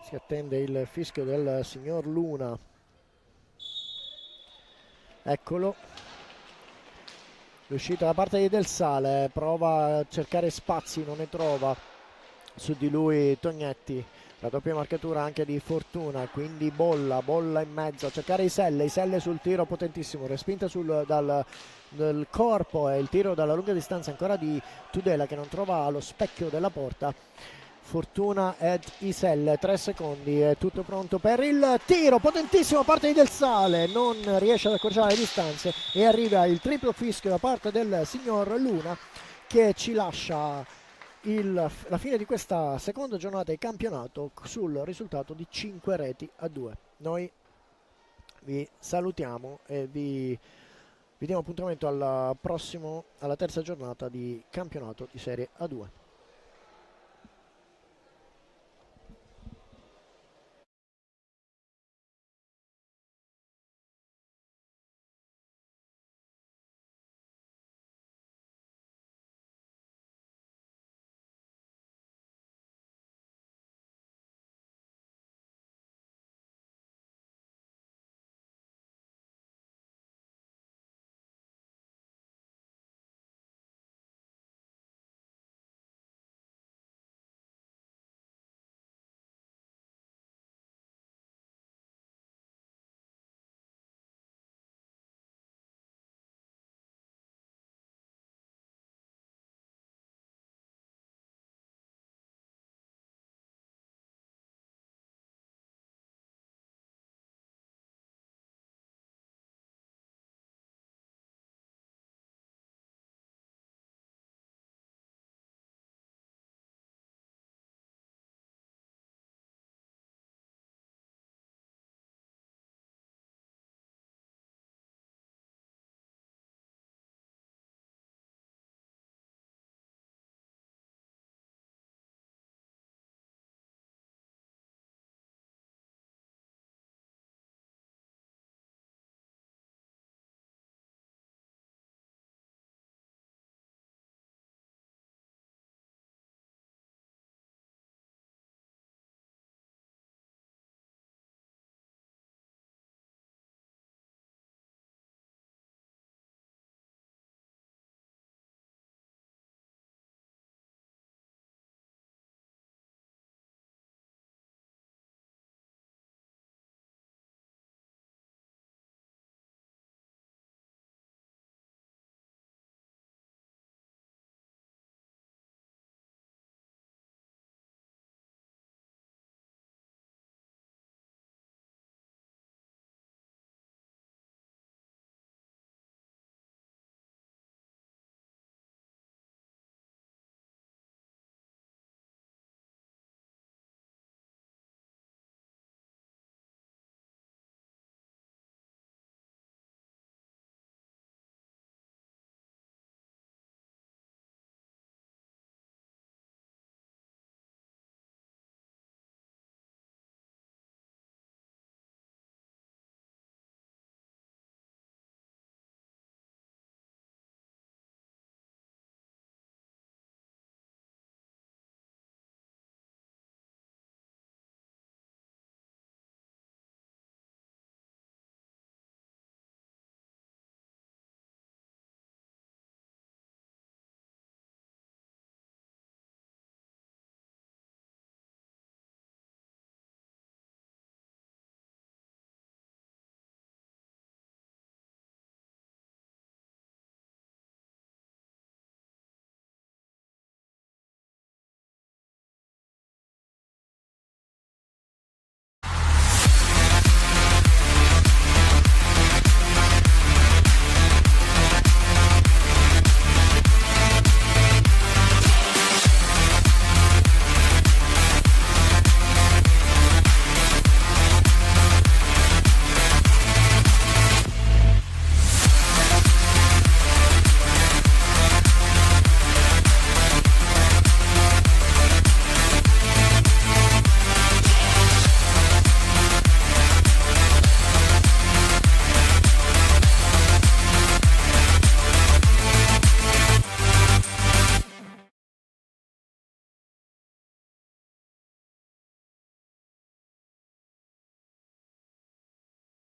Si attende il fischio del signor Luna. Eccolo. L'uscita da parte di Del Sale, prova a cercare spazi, non ne trova. Su di lui Tognetti. La doppia marcatura anche di Fortuna, quindi Bolla in mezzo a cercare Iselle sul tiro potentissimo, respinta dal corpo, e il tiro dalla lunga distanza ancora di Tudela che non trova lo specchio della porta. Fortuna ed Iselle, 3 secondi, è tutto pronto per il tiro potentissimo da parte di Del Sale, non riesce ad accorciare le distanze e arriva il triplo fischio da parte del signor Luna, che ci lascia la fine di questa seconda giornata di campionato sul risultato di 5-2. Noi vi salutiamo e vi diamo appuntamento alla terza giornata di campionato di Serie A2.